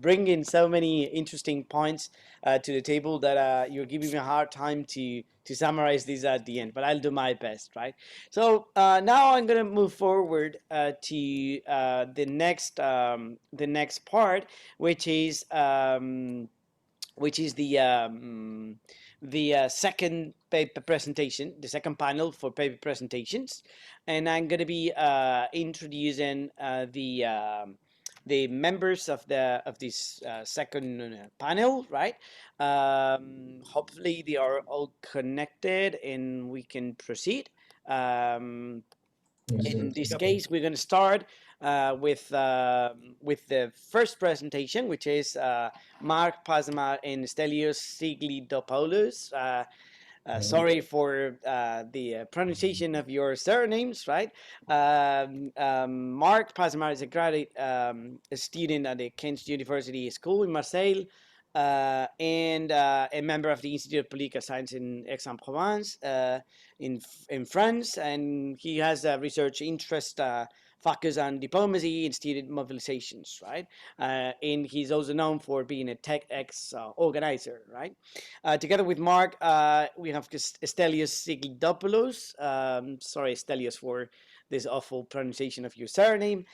bringing so many interesting points to the table that you're giving me a hard time to summarize these at the end, but I'll do my best, right? So now I'm going to move forward to the next part, which is the second paper presentation, the second panel for paper presentations, and I'm going to be introducing the members of this second panel, right? Hopefully they are all connected and we can proceed. In this case, we're going to start with the first presentation, which is Mark Pazmar and Stelios Siglidopoulos. Sorry for the pronunciation of your surnames, right? Mark Pazmar is a graduate student at the Kent University School in Marseille, and a member of the Institute of Political Science in Aix-en-Provence in France, and he has a research interest focus on diplomacy and student mobilizations, right? And he's also known for being a TechX organizer, right? Together with Mark, we have Stelios Siglidopoulos. Sorry, Stelios, for this awful pronunciation of your surname.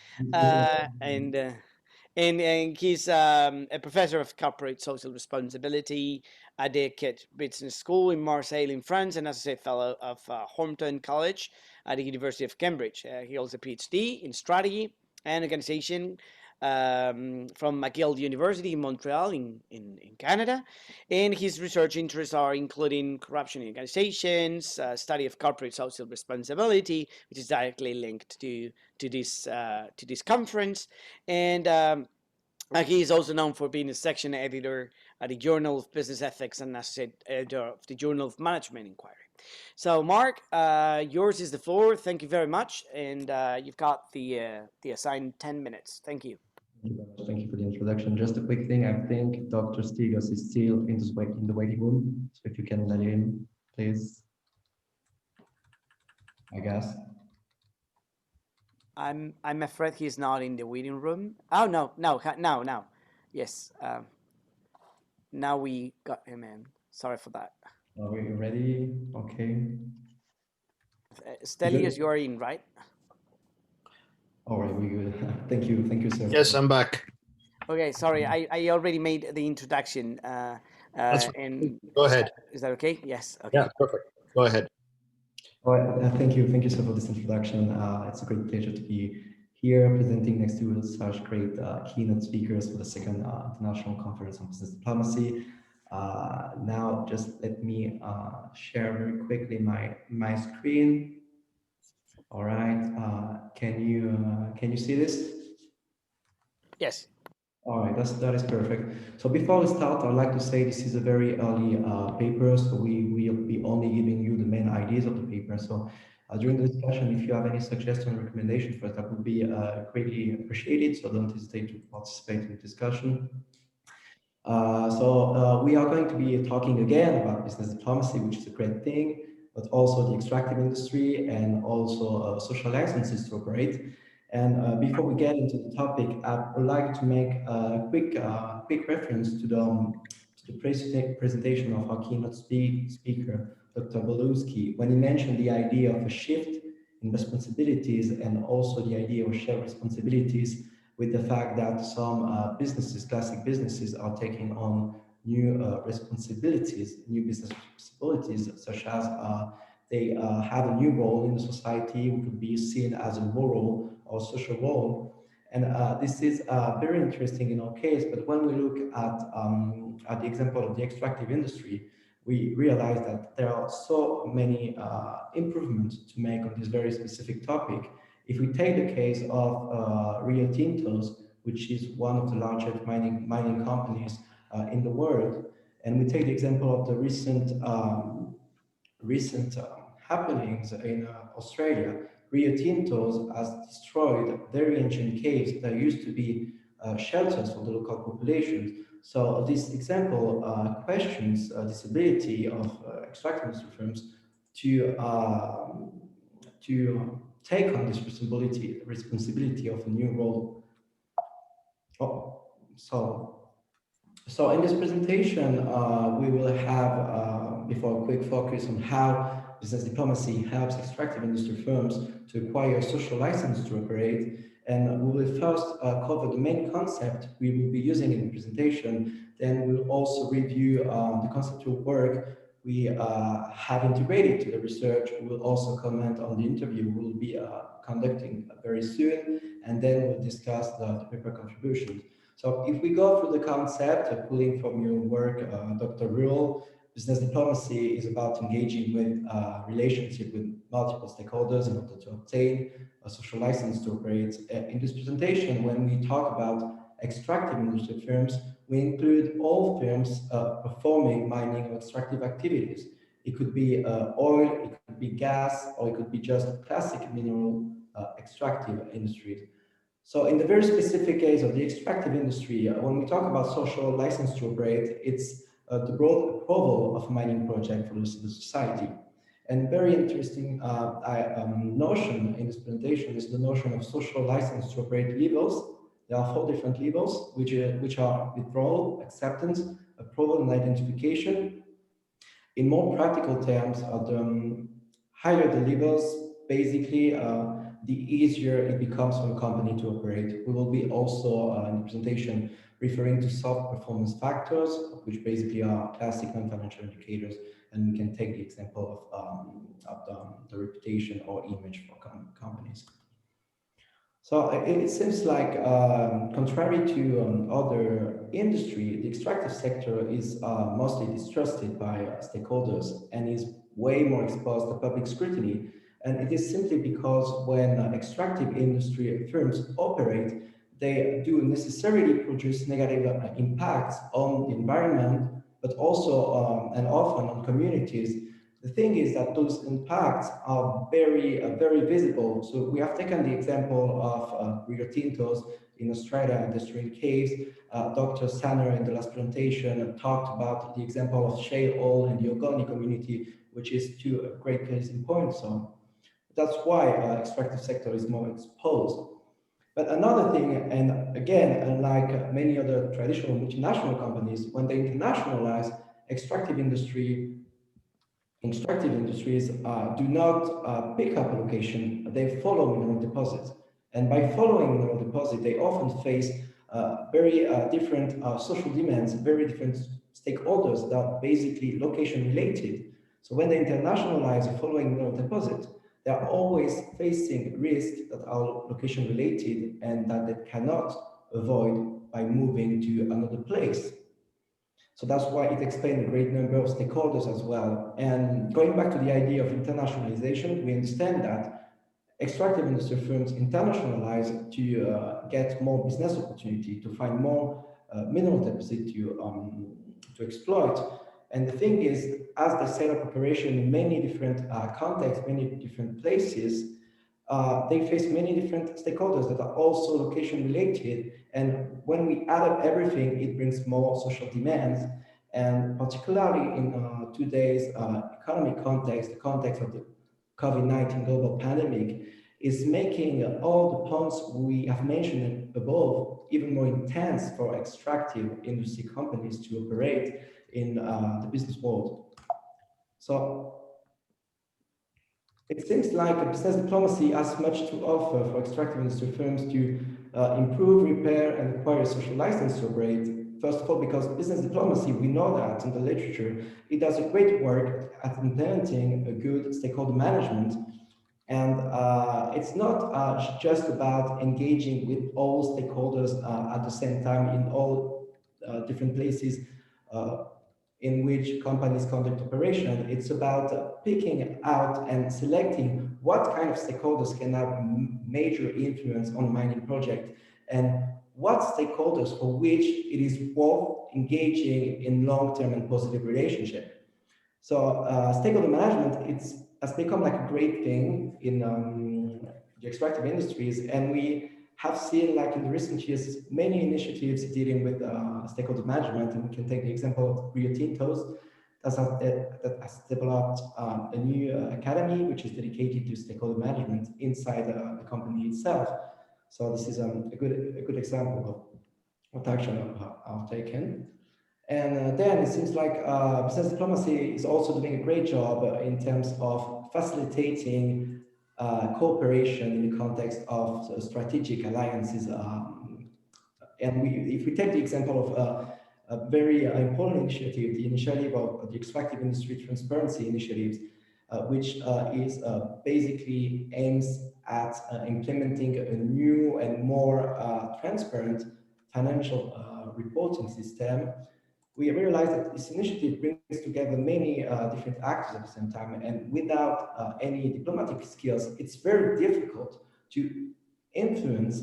And he's a professor of corporate social responsibility at the Kent Business School in Marseille in France, and associate fellow of Horton College at the University of Cambridge. He holds a PhD in strategy and organization from McGill University in Montreal in Canada. And his research interests are including corruption in organizations, study of corporate social responsibility, which is directly linked to this conference, and he is also known for being a section editor at the Journal of Business Ethics and associate editor of the Journal of Management Inquiry. So, Mark, yours is the floor. Thank you very much, and you've got the assigned 10 minutes. Thank you. Thank you for the introduction. Just a quick thing. I think Dr. Stigos is still in the waiting room. So if you can let him, please. I guess. I'm afraid he's not in the waiting room. Oh no. Yes. Now we got him in. Sorry for that. Are we ready? Okay. Stelios, you are in, right? All right, we good. Thank you, sir. Yes, I'm back. Okay, sorry, I already made the introduction. And go ahead. Is that okay? Yes. Okay. Yeah, perfect. Go ahead. All right, thank you, sir, for this introduction. It's a great pleasure to be here presenting next to such great keynote speakers for the second International Conference on Business Diplomacy. Now, just let me share very quickly my screen. All right, can you see this? Yes. All right, that is perfect. So before we start, I'd like to say this is a very early paper, so we will be only giving you the main ideas of the paper. So during the discussion, if you have any suggestions or recommendations for us, that would be greatly appreciated. So don't hesitate to participate in the discussion. We are going to be talking again about business diplomacy, which is a great thing, but also the extractive industry and also social licenses to operate. And before we get into the topic, I would like to make a quick reference to the presentation of our keynote speaker, Dr. Bolowski, when he mentioned the idea of a shift in responsibilities and also the idea of shared responsibilities, with the fact that some classic businesses, are taking on new responsibilities, new business responsibilities, such as they have a new role in the society, which could be seen as a moral or social role. And this is very interesting in our case, but when we look at the example of the extractive industry, we realize that there are so many improvements to make on this very specific topic. If we take the case of Rio Tinto's, which is one of the largest mining companies in the world, and we take the example of the recent happenings in Australia, Rio Tinto's has destroyed very ancient caves that used to be shelters for the local populations. So this example questions this ability of extractive industry firms to take on this responsibility of a new role. Oh, so so in this presentation, we will have, before a quick focus on how business diplomacy helps extractive industry firms to acquire a social license to operate. And we will first cover the main concept we will be using in the presentation. Then we'll also review the conceptual work we have integrated to the research. We'll also comment on the interview we'll be conducting very soon. And then we'll discuss the paper contributions. So if we go through the concept, pulling from your work, Dr. Rural, business diplomacy is about engaging with relationship with multiple stakeholders in order to obtain a social license to operate. In this presentation, when we talk about extractive industry firms, we include all firms performing mining or extractive activities. It could be oil, it could be gas, or it could be just classic mineral extractive industries. So in the very specific case of the extractive industry, when we talk about social license to operate, it's the broad approval of a mining project for the society. And very interesting notion in this presentation is the notion of social license to operate levels. There are 4 different levels, which are withdrawal, acceptance, approval, and identification. In more practical terms, the higher the levels, basically, the easier it becomes for a company to operate. We will be also in the presentation referring to soft performance factors, which basically are classic non-financial indicators, and we can take the example of the reputation or image for companies. So it seems like, contrary to other industry, the extractive sector is mostly distrusted by stakeholders and is way more exposed to public scrutiny. And it is simply because when extractive industry firms operate, they do necessarily produce negative impacts on the environment, but also and often on communities. The thing is that those impacts are very visible. So we have taken the example of Rio Tinto's in Australia and the Australian caves. Dr. Sanner in the last presentation talked about the example of shale oil in the Ogoni community, which is to a great case in point. So that's why extractive sector is more exposed. But another thing, and again, unlike many other traditional multinational companies, when they internationalize, extractive industries do not pick up a location, they follow mineral deposits. And by following mineral deposit, they often face very different social demands, very different stakeholders that are basically location related. So when they internationalize following mineral deposit, they are always facing risks that are location related and that they cannot avoid by moving to another place. So that's why it explains a great number of stakeholders as well. And going back to the idea of internationalization, we understand that extractive industry firms internationalize to get more business opportunity, to find more mineral deposit to exploit. And the thing is, as they set up operation in many different contexts, many different places, they face many different stakeholders that are also location related. And when we add up everything, it brings more social demands. And particularly in today's economic context, the context of the COVID-19 global pandemic is making all the points we have mentioned above even more intense for extractive industry companies to operate in the business world. So it seems like business diplomacy has much to offer for extractive industry firms to improve, repair, and acquire social license to operate. First of all, because business diplomacy, we know that in the literature, it does a great work at implementing a good stakeholder management. And it's not just about engaging with all stakeholders at the same time in all different places in which companies conduct operation. It's about picking out and selecting what kind of stakeholders can have major influence on a mining project and what stakeholders for which it is worth engaging in long-term and positive relationship. So stakeholder management has become like a great thing in the extractive industries, and we have seen, like in the recent years, many initiatives dealing with stakeholder management. And we can take the example of Rio Tinto's that has developed a new academy which is dedicated to stakeholder management inside the company itself. So this is a good example what action are taken. And then it seems like business diplomacy is also doing a great job in terms of facilitating cooperation in the context of strategic alliances. And if we take the example of a very important initiative, the initiative of the extractive industry transparency initiatives, which is basically aims at implementing a new and more transparent financial reporting system. We realize that this initiative brings together many different actors at the same time, and without any diplomatic skills, it's very difficult to influence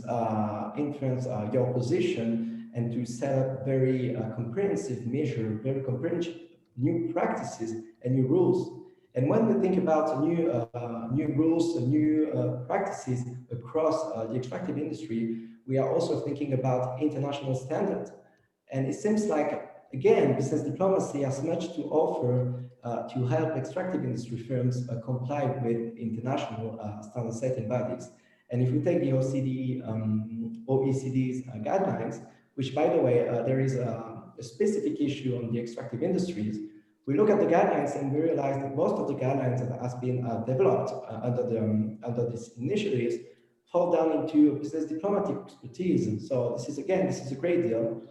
your position and to set up very comprehensive measure, very comprehensive new practices and new rules. And when we think about new rules and new practices across the extractive industry, we are also thinking about international standards. And it seems like, again, business diplomacy has much to offer to help extractive industry firms comply with international standard setting bodies. And if we take the OECD's guidelines, which, by the way, there is a specific issue on the extractive industries, we look at the guidelines and we realize that most of the guidelines that has been developed under these initiatives fall down into business diplomatic expertise. And so this is a great deal.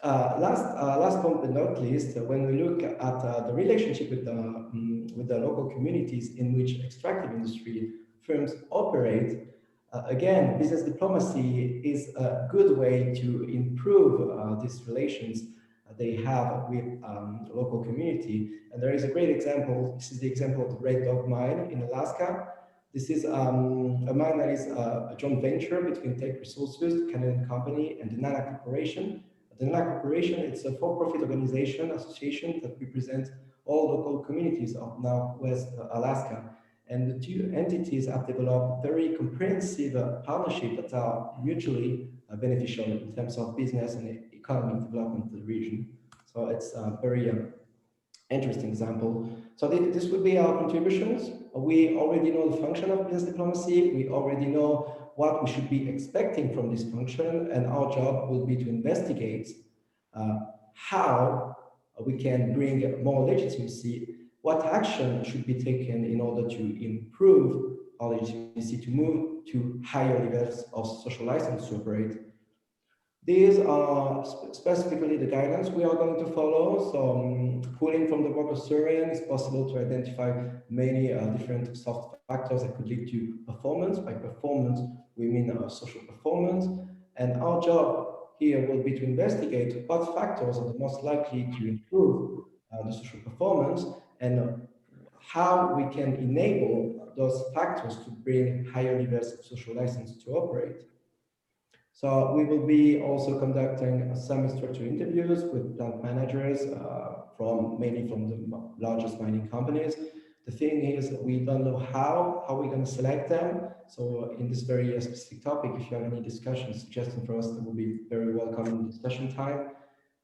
Last but not least, when we look at the relationship with the local communities in which extractive industry firms operate, again, business diplomacy is a good way to improve these relations they have with local community. And there is a great example. This is the example of the Red Dog Mine in Alaska. This is a mine that is a joint venture between Tech Resources, the Canadian company, and the NANA Corporation. The NANA Corporation, it's a for-profit organization, association that represents all local communities of Northwest Alaska. And the two entities have developed very comprehensive partnerships that are mutually beneficial in terms of business and economic development of the region. So it's a very interesting example. So this would be our contributions. We already know the function of business diplomacy. We already know what we should be expecting from this function, and our job will be to investigate how we can bring more legitimacy, what action should be taken in order to improve our legitimacy to move to higher levels of social license to operate. These are specifically the guidelines we are going to follow. So pulling from the work of Surian, it's possible to identify many different soft factors that could lead to performance. By performance, we mean social performance. And our job here will be to investigate what factors are the most likely to improve the social performance and how we can enable those factors to bring higher levels of social license to operate. So we will be also conducting some structured interviews with plant managers mainly from the largest mining companies. The thing is, we don't know how we're going to select them. So in this very specific topic, if you have any discussions, suggestions for us, that will be very welcome in discussion time.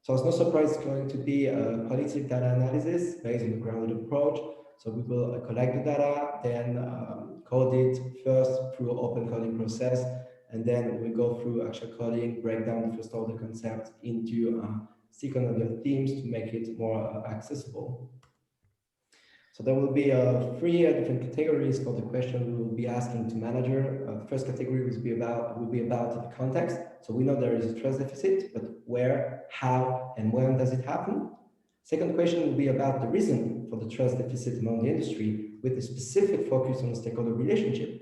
So it's no surprise it's going to be a qualitative data analysis based on the grounded approach. So we will collect the data, then code it first through open coding process, and then we go through actual coding, break down the first order concept into second order themes to make it more accessible. So there will be three different categories for the question we will be asking to manager. The first category will be about the context. So we know there is a trust deficit, but where, how, and when does it happen? Second question will be about the reason for the trust deficit among the industry, with a specific focus on the stakeholder relationship.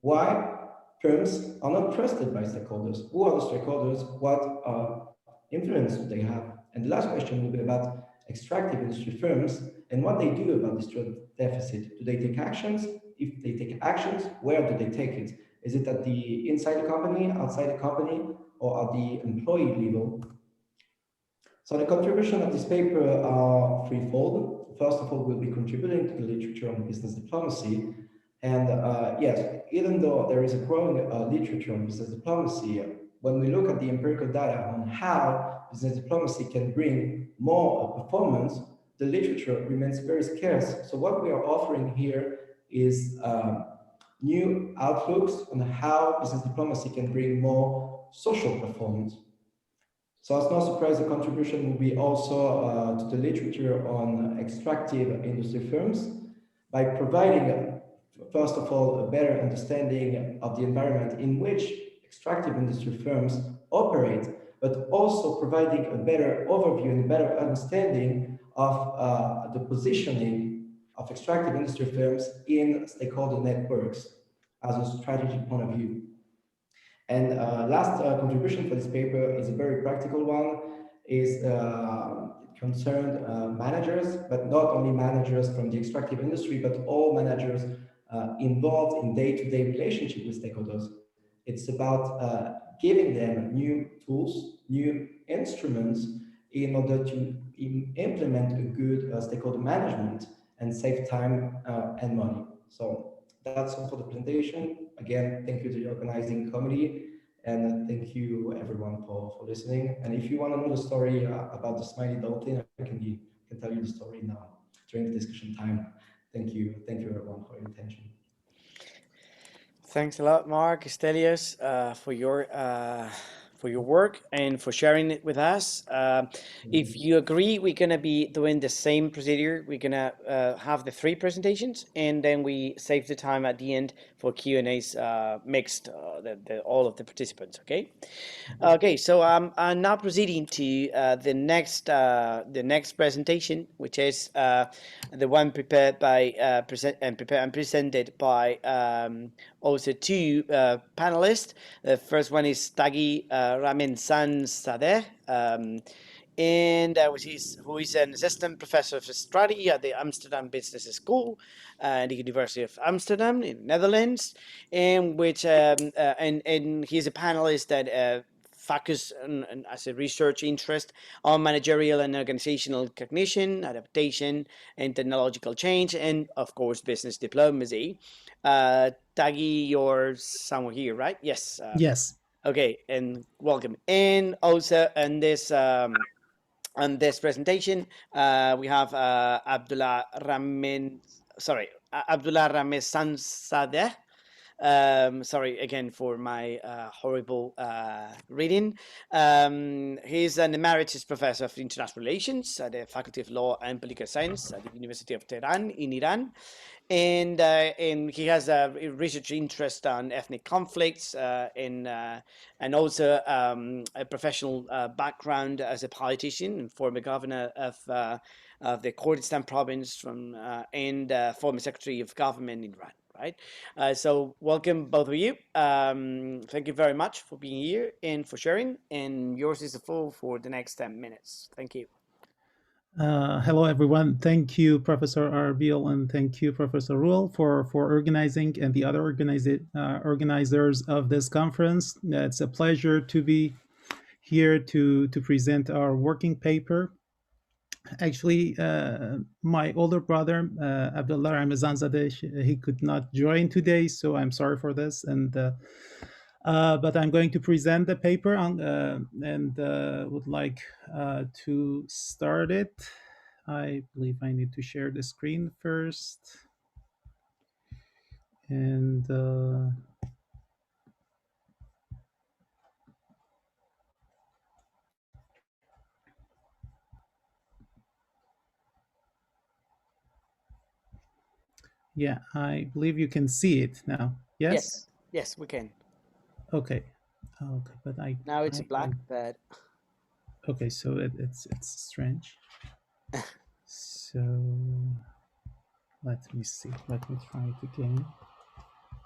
Why firms are not trusted by stakeholders? Who are the stakeholders? What influence do they have? And the last question will be about extractive industry firms and what they do about this trust deficit. Do they take actions? If they take actions, where do they take it? Is it at the inside the company, outside the company, or at the employee level? So the contribution of this paper are threefold. First of all, we'll be contributing to the literature on business diplomacy. And yes, even though there is a growing literature on business diplomacy, when we look at the empirical data on how business diplomacy can bring more performance, the literature remains very scarce. So what we are offering here is new outlooks on how business diplomacy can bring more social performance. So it's no surprise the contribution will be also to the literature on extractive industry firms by providing, first of all, a better understanding of the environment in which extractive industry firms operate, but also providing a better overview and a better understanding of the positioning of extractive industry firms in stakeholder networks as a strategic point of view. And last contribution for this paper is a very practical one, is it concerned managers, but not only managers from the extractive industry, but all managers involved in day-to-day relationship with stakeholders. It's about giving them new tools, new instruments in order to implement a good stakeholder management and save time and money. So that's all for the presentation. Again, thank you to the organizing committee, and thank you everyone for listening. And if you want to know the story about the smiley dolphin, I can tell you the story now during the discussion time. Thank you everyone for your attention. Thanks a lot, Mark Stelios, for your work and for sharing it with us. If you agree, we're gonna be doing the same procedure. We're gonna have the three presentations, and then we save the time at the end for Q&As mixed, all of the participants. Okay. Okay. So I'm now proceeding to the next presentation, which is the one prepared by presented by also two panelists. The first one is Tagi Ramin-San Sadeh, who is an assistant professor of strategy at the Amsterdam Business School and the University of Amsterdam in Netherlands, and he's a panelist that focus on, as a research interest on managerial and organizational cognition, adaptation, and technological change, and of course business diplomacy. Tagi, you're somewhere here, right? Yes. Yes. Okay, and welcome. And also on this presentation, we have Abdullah Ramesan Sadeh. Sorry again for my horrible reading. He's an emeritus professor of international relations at the Faculty of Law and Political Science at the University of Tehran in Iran. And he has a research interest on ethnic conflicts and also a professional background as a politician and former governor of the Kurdistan province and former secretary of government in Iran. Right. So welcome both of you. Thank you very much for being here and for sharing. And yours is the floor for the next 10 minutes. Thank you. Hello, everyone. Thank you, Professor Arbil, and thank you, Professor Ruel, for organizing and the other organizers of this conference. It's a pleasure to be here to present our working paper. Actually, my older brother, Abdullah Ramazanzadeh, he could not join today, so I'm sorry for this. But I'm going to present the paper and would like to start it. I believe I need to share the screen first. And yeah, I believe you can see it now. Yes? Yes, we can. Okay, but now it's black, but okay, so it's strange. So let me see. Let me try it again.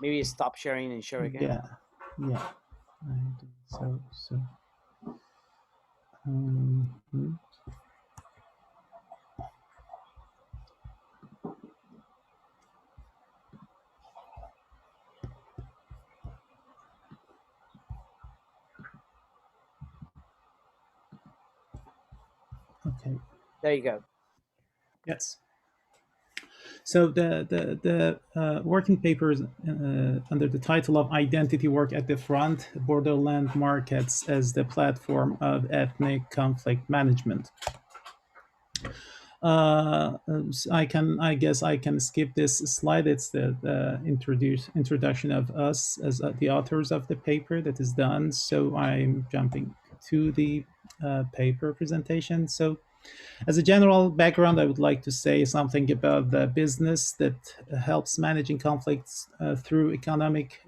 Maybe stop sharing and share again. Yeah. I do so. Okay. There you go. Yes. So the working paper is under the title of Identity Work at the Front, Borderland Markets as the Platform of Ethnic Conflict Management. I guess I can skip this slide. It's the introduction of us as the authors of the paper that is done. So I'm jumping to the paper presentation. So, as a general background, I would like to say something about the business that helps managing conflicts through economic,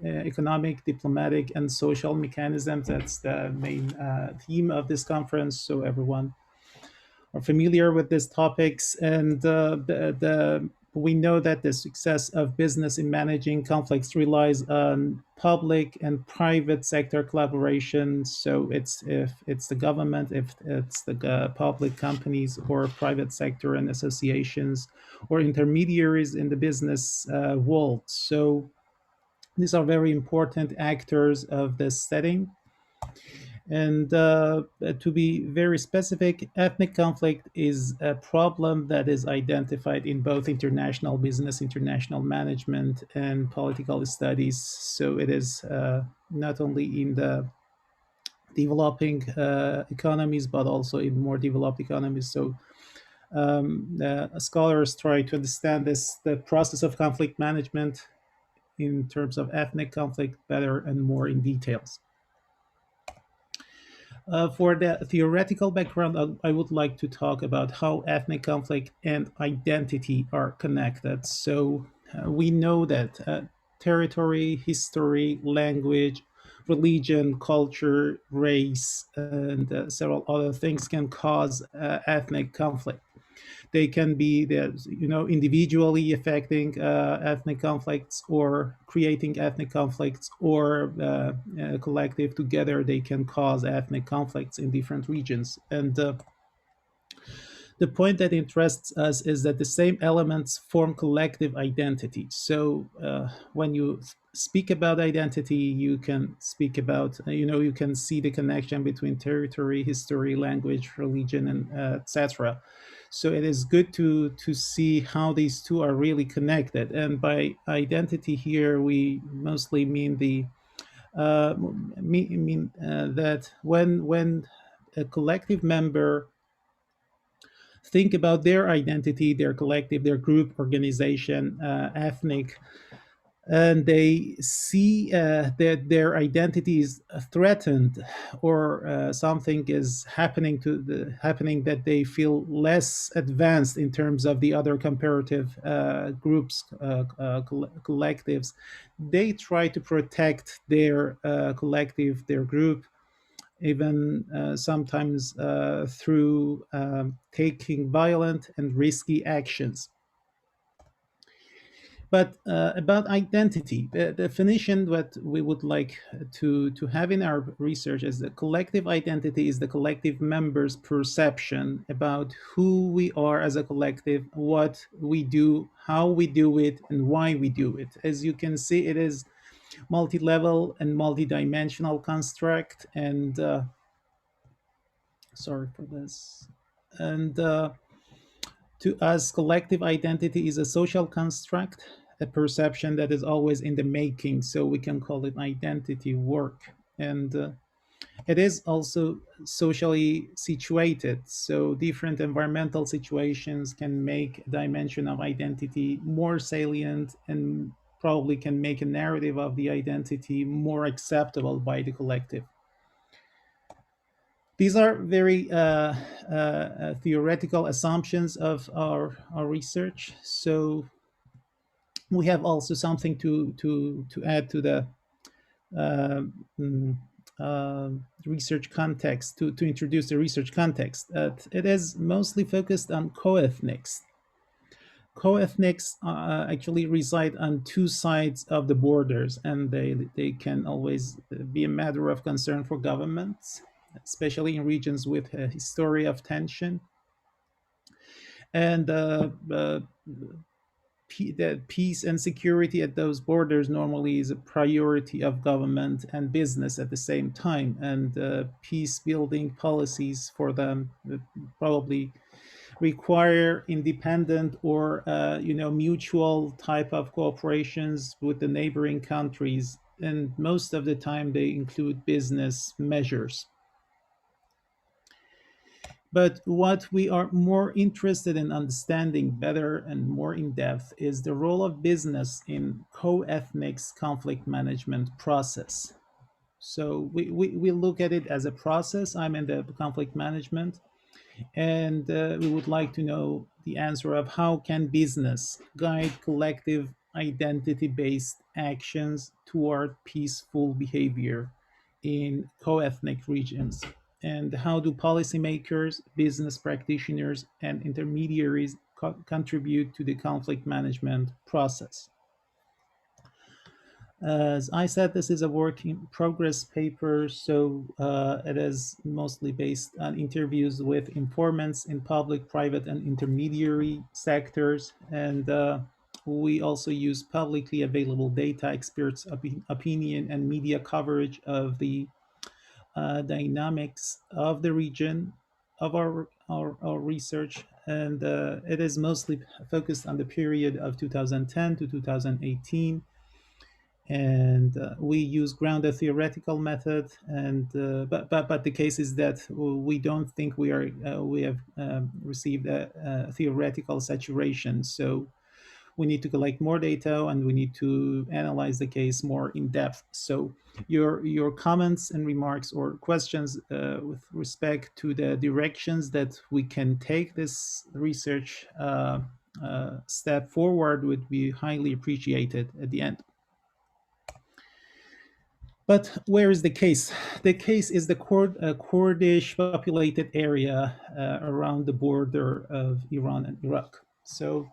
diplomatic, and social mechanisms. That's the main theme of this conference. So everyone are familiar with these topics, and we know that the success of business in managing conflicts relies on public and private sector collaboration. So it's if it's the government, if it's the public companies or private sector and associations or intermediaries in the business world. So these are very important actors of this setting. And to be very specific, ethnic conflict is a problem that is identified in both international business, international management, and political studies. So it is not only in the developing economies, but also in more developed economies. So scholars try to understand the process of conflict management in terms of ethnic conflict better and more in details. For the theoretical background, I would like to talk about how ethnic conflict and identity are connected. So we know that territory, history, language, religion, culture, race, and several other things can cause ethnic conflict. They can be individually affecting ethnic conflicts or creating ethnic conflicts, or collective together they can cause ethnic conflicts in different regions. And the point that interests us is that the same elements form collective identity. So when you speak about identity, you can speak about, you can see the connection between territory, history, language, religion, and etc. So it is good to see how these two are really connected. And by identity here, we mostly mean that when a collective member think about their identity, their collective, their group, organization, ethnic, and they see that their identity is threatened, or something is happening that they feel less advanced in terms of the other comparative groups, collectives. They try to protect their collective, their group, even sometimes through taking violent and risky actions. But about identity, the definition that we would like to have in our research is that collective identity is the collective members' perception about who we are as a collective, what we do, how we do it, and why we do it. As you can see, it is multi-level and multi-dimensional construct, and sorry for this. And to us, collective identity is a social construct, a perception that is always in the making. So we can call it identity work. And it is also socially situated. So different environmental situations can make a dimension of identity more salient, and probably can make a narrative of the identity more acceptable by the collective. These are very theoretical assumptions of our research. So we have also something to add to the uh, mm, research context, to introduce the research context. It is mostly focused on co-ethnics. Co-ethnics actually reside on two sides of the borders, and they can always be a matter of concern for governments, especially in regions with a history of tension. And that peace and security at those borders normally is a priority of government and business at the same time. And peace building policies for them probably require independent or mutual type of cooperations with the neighboring countries. And most of the time, they include business measures. But what we are more interested in understanding better and more in depth is the role of business in co-ethnics conflict management process. So we look at it as a process. I'm in the conflict management, and we would like to know the answer of how can business guide collective identity-based actions toward peaceful behavior in co-ethnic regions, and how do policymakers, business practitioners, and intermediaries contribute to the conflict management process. As I said, this is a work in progress paper, so it is mostly based on interviews with informants in public, private, and intermediary sectors. And we also use publicly available data, experts' opinion, and media coverage of the dynamics of the region of our research. And it is mostly focused on the period of 2010 to 2018, and we use grounded theoretical method, and but the case is that we don't think we have received a theoretical saturation, so we need to collect more data and we need to analyze the case more in depth. So your comments and remarks or questions with respect to the directions that we can take this research step forward would be highly appreciated at the end. But where is the case? The case is the Kurdish populated area around the border of Iran and Iraq. So,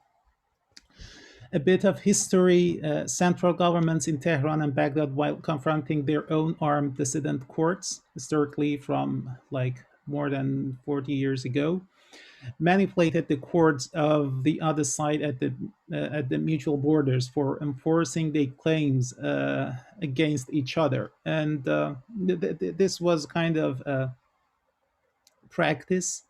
a bit of history. Central governments in Tehran and Baghdad, while confronting their own armed dissident courts, historically from like more than 40 years ago, manipulated the courts of the other side at the mutual borders for enforcing their claims against each other, and this was kind of a practice,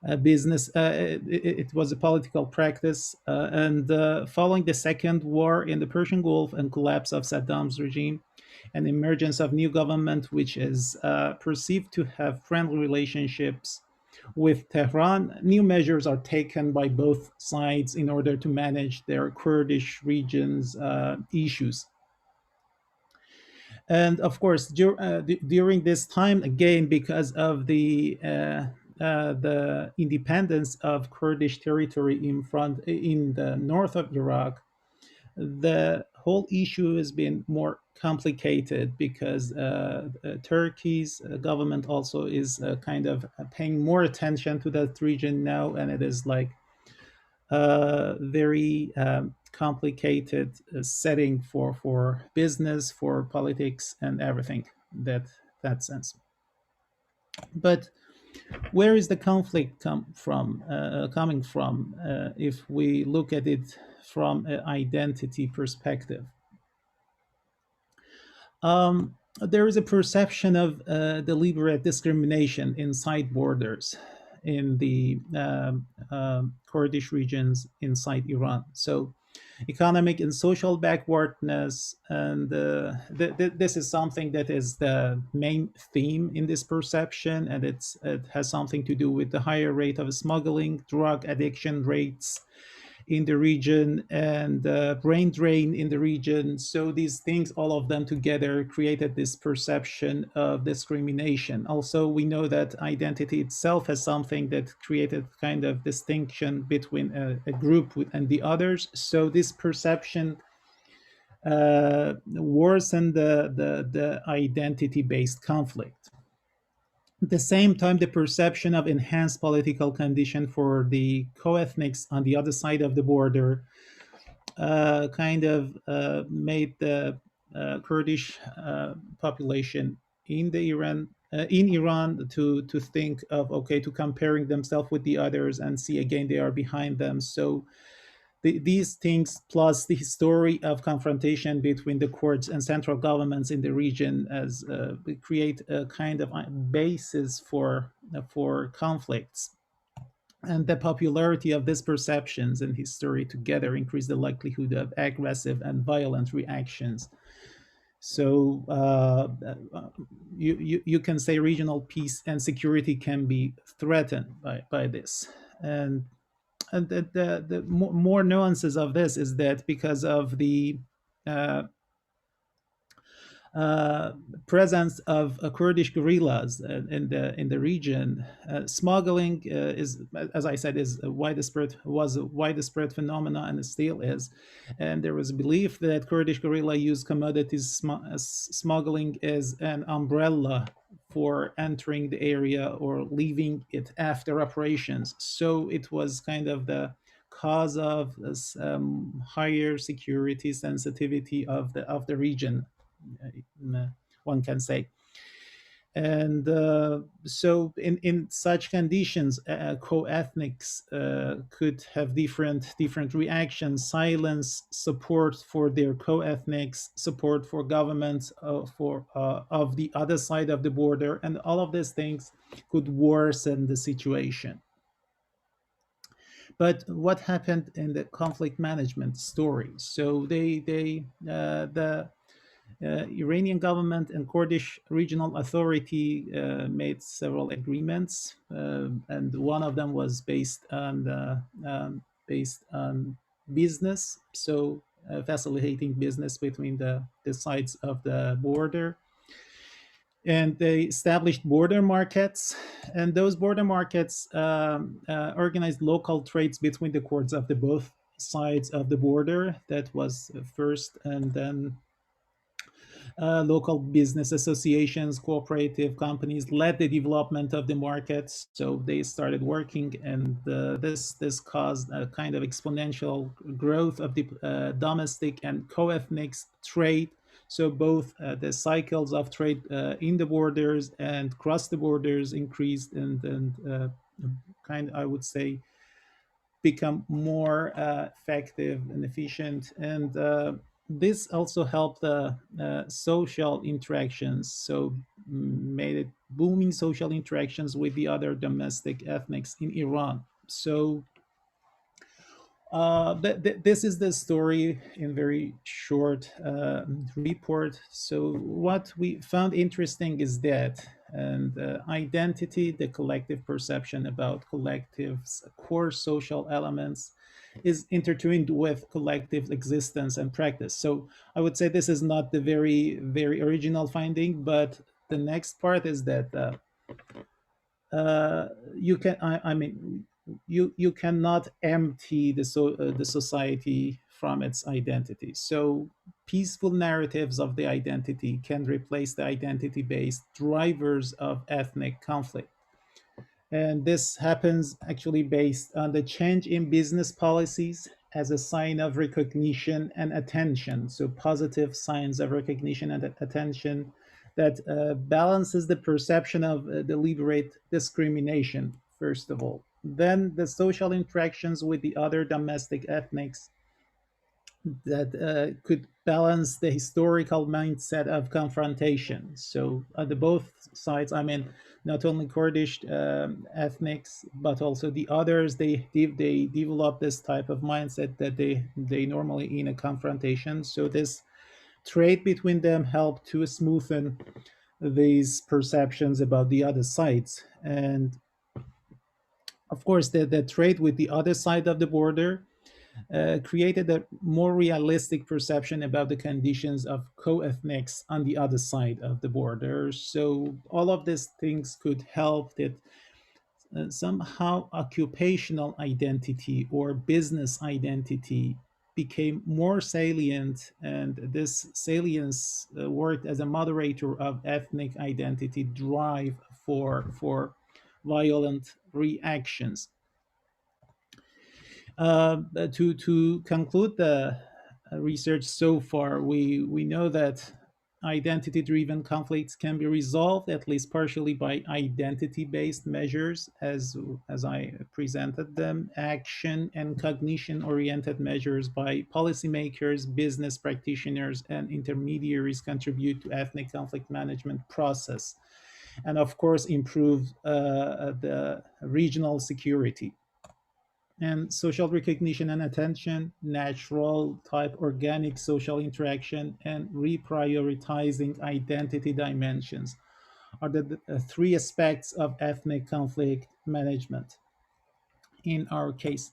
a business. It was a political practice, and following the second war in the Persian Gulf and collapse of Saddam's regime, and emergence of new government, which is perceived to have friendly relationships with Tehran, new measures are taken by both sides in order to manage their Kurdish region's issues. And of course, during this time, again, because of the independence of Kurdish territory in the north of Iraq, the whole issue has been more complicated because Turkey's government also is kind of paying more attention to that region now, and it is like a very complicated setting for business, for politics, and everything that sense. But where is the conflict coming from if we look at it from an identity perspective? There is a perception of deliberate discrimination inside borders in the Kurdish regions inside Iran. So, economic and social backwardness, and this is something that is the main theme in this perception, and it has something to do with the higher rate of smuggling, drug addiction rates in the region, and brain drain in the region. So these things, all of them together, created this perception of discrimination. Also, we know that identity itself has something that created kind of distinction between a group and the others. So this perception worsened the identity-based conflict. At the same time, the perception of enhanced political condition for the co-ethnics on the other side of the border kind of made the Kurdish population in Iran to think of, okay, to comparing themselves with the others and see again they are behind them. So these things, plus the history of confrontation between the courts and central governments in the region, as create a kind of basis for conflicts. And the popularity of these perceptions and history together increase the likelihood of aggressive and violent reactions. So you can say regional peace and security can be threatened by this. And the more nuances of this is that because of the uh, presence of Kurdish guerrillas in the region. Smuggling is, as I said, is a widespread was a widespread phenomena and it still is. And there was a belief that Kurdish guerrilla used commodities smuggling as an umbrella for entering the area or leaving it after operations. So it was kind of the cause of this higher security sensitivity of the region, one can say. And so in such conditions, co-ethnics could have different reactions: silence, support for their co-ethnics, support for governments for of the other side of the border, and all of these things could worsen the situation. But what happened in the conflict management story? So the Iranian government and Kurdish regional authority made several agreements, and one of them was based on business, so facilitating business between the sides of the border. And they established border markets, and those border markets organized local trades between the courts of the both sides of the border. That was first, and then local business associations, cooperative companies led the development of the markets. So they started working, and this caused a kind of exponential growth of the domestic and co-ethnic trade. So both the cycles of trade in the borders and cross the borders increased, and kind, I would say, become more effective and efficient. And this also helped the social interactions, so made it booming social interactions with the other domestic ethnics in Iran. So this is the story in very short report. So what we found interesting is that, and identity, the collective perception about collectives, core social elements, is intertwined with collective existence and practice. So I would say this is not the very original finding, but the next part is that you can I mean you cannot empty the society from its identity. So peaceful narratives of the identity can replace the identity based drivers of ethnic conflict. And this happens actually based on the change in business policies as a sign of recognition and attention. So, positive signs of recognition and attention that balances the perception of deliberate discrimination, first of all. Then, the social interactions with the other domestic ethnics that could balance the historical mindset of confrontation. So the both sides, I mean, not only Kurdish ethnics, but also the others, they develop this type of mindset that they normally in a confrontation. So this trade between them help to smoothen these perceptions about the other sides. And of course, the trade with the other side of the border created a more realistic perception about the conditions of co-ethnics on the other side of the border. So all of these things could help that somehow occupational identity or business identity became more salient, and this salience worked as a moderator of ethnic identity drive for violent reactions. To conclude the research so far, we know that identity-driven conflicts can be resolved at least partially by identity-based measures, as I presented them, action and cognition-oriented measures by policymakers, business practitioners, and intermediaries contribute to ethnic conflict management process, and of course improve the regional security. And social recognition and attention, natural type organic social interaction, and reprioritizing identity dimensions are the three aspects of ethnic conflict management in our case.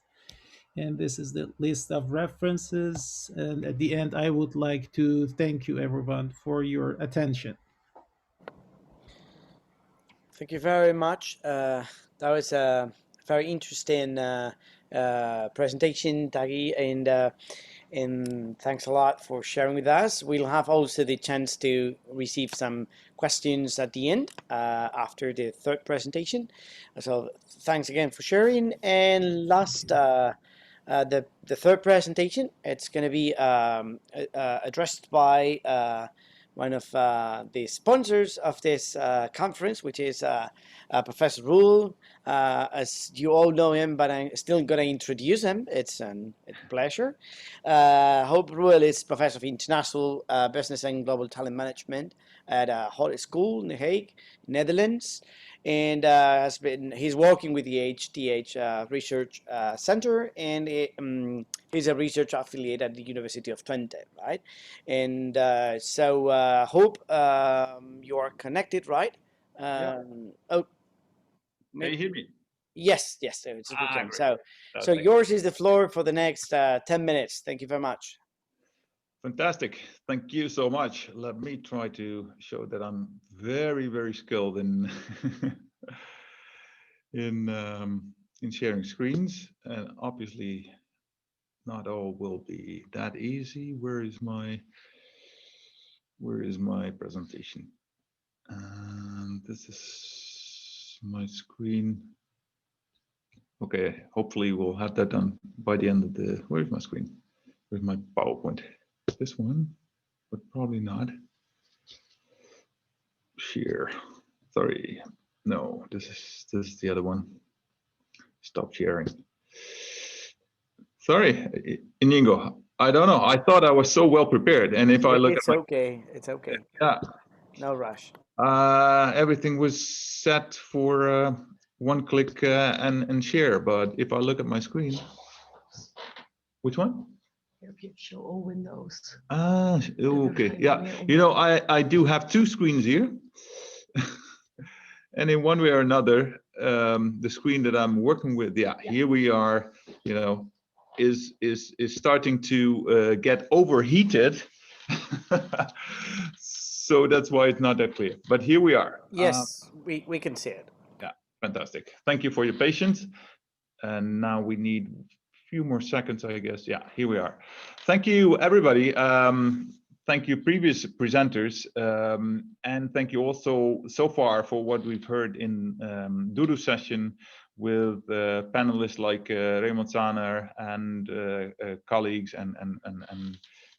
And this is the list of references. And at the end, I would like to thank you, everyone, for your attention. Thank you very much. That was a very interesting presentation, Tagi, and thanks a lot for sharing with us. We'll have also the chance to receive some questions at the end after the third presentation. So thanks again for sharing. And last, the third presentation, it's going to be addressed by one of the sponsors of this conference, which is Professor Rule. As you all know him, but I'm still going to introduce him. It's a pleasure. Hope Rule is Professor of International Business and Global Talent Management at Holt School in The Hague, Netherlands, and he's working with the HTH Research Center, and he's a research affiliate at the University of Twente, right? And so hope you are connected, right? Yeah. Oh, Can you hear me? yes, yes, we can. Great. So Fantastic. yours is the floor for the next 10 minutes. Thank you very much. Fantastic. Thank you so much. Let me try to show that I'm very, very skilled in in sharing screens, and obviously not all will be that easy. Where is my presentation? And this is my screen. Okay, hopefully we'll have that done by the end of the. Where's my screen? Where's my PowerPoint? This one, but probably not. Share. Sorry. No, this is the other one. Stop sharing. Sorry, Inigo. I don't know. I thought I was so well prepared, and if I look It's at my, okay. It's okay. yeah, No rush. everything was set for one click and share. But if I look at my screen, which one? Show all windows. Ah, okay. Yeah, you know, I do have two screens here. And in one way or another, the screen that I'm working with, yeah, here we are, you know, is starting to get overheated. So that's why it's not that clear. But here we are. Yes, we can see it. Yeah, fantastic. Thank you for your patience. And now we need a few more seconds, I guess. Yeah, here we are. Thank you, everybody. Thank you, previous presenters. And thank you also so far for what we've heard in Dudu's session with panelists like Raymond Zahner and colleagues and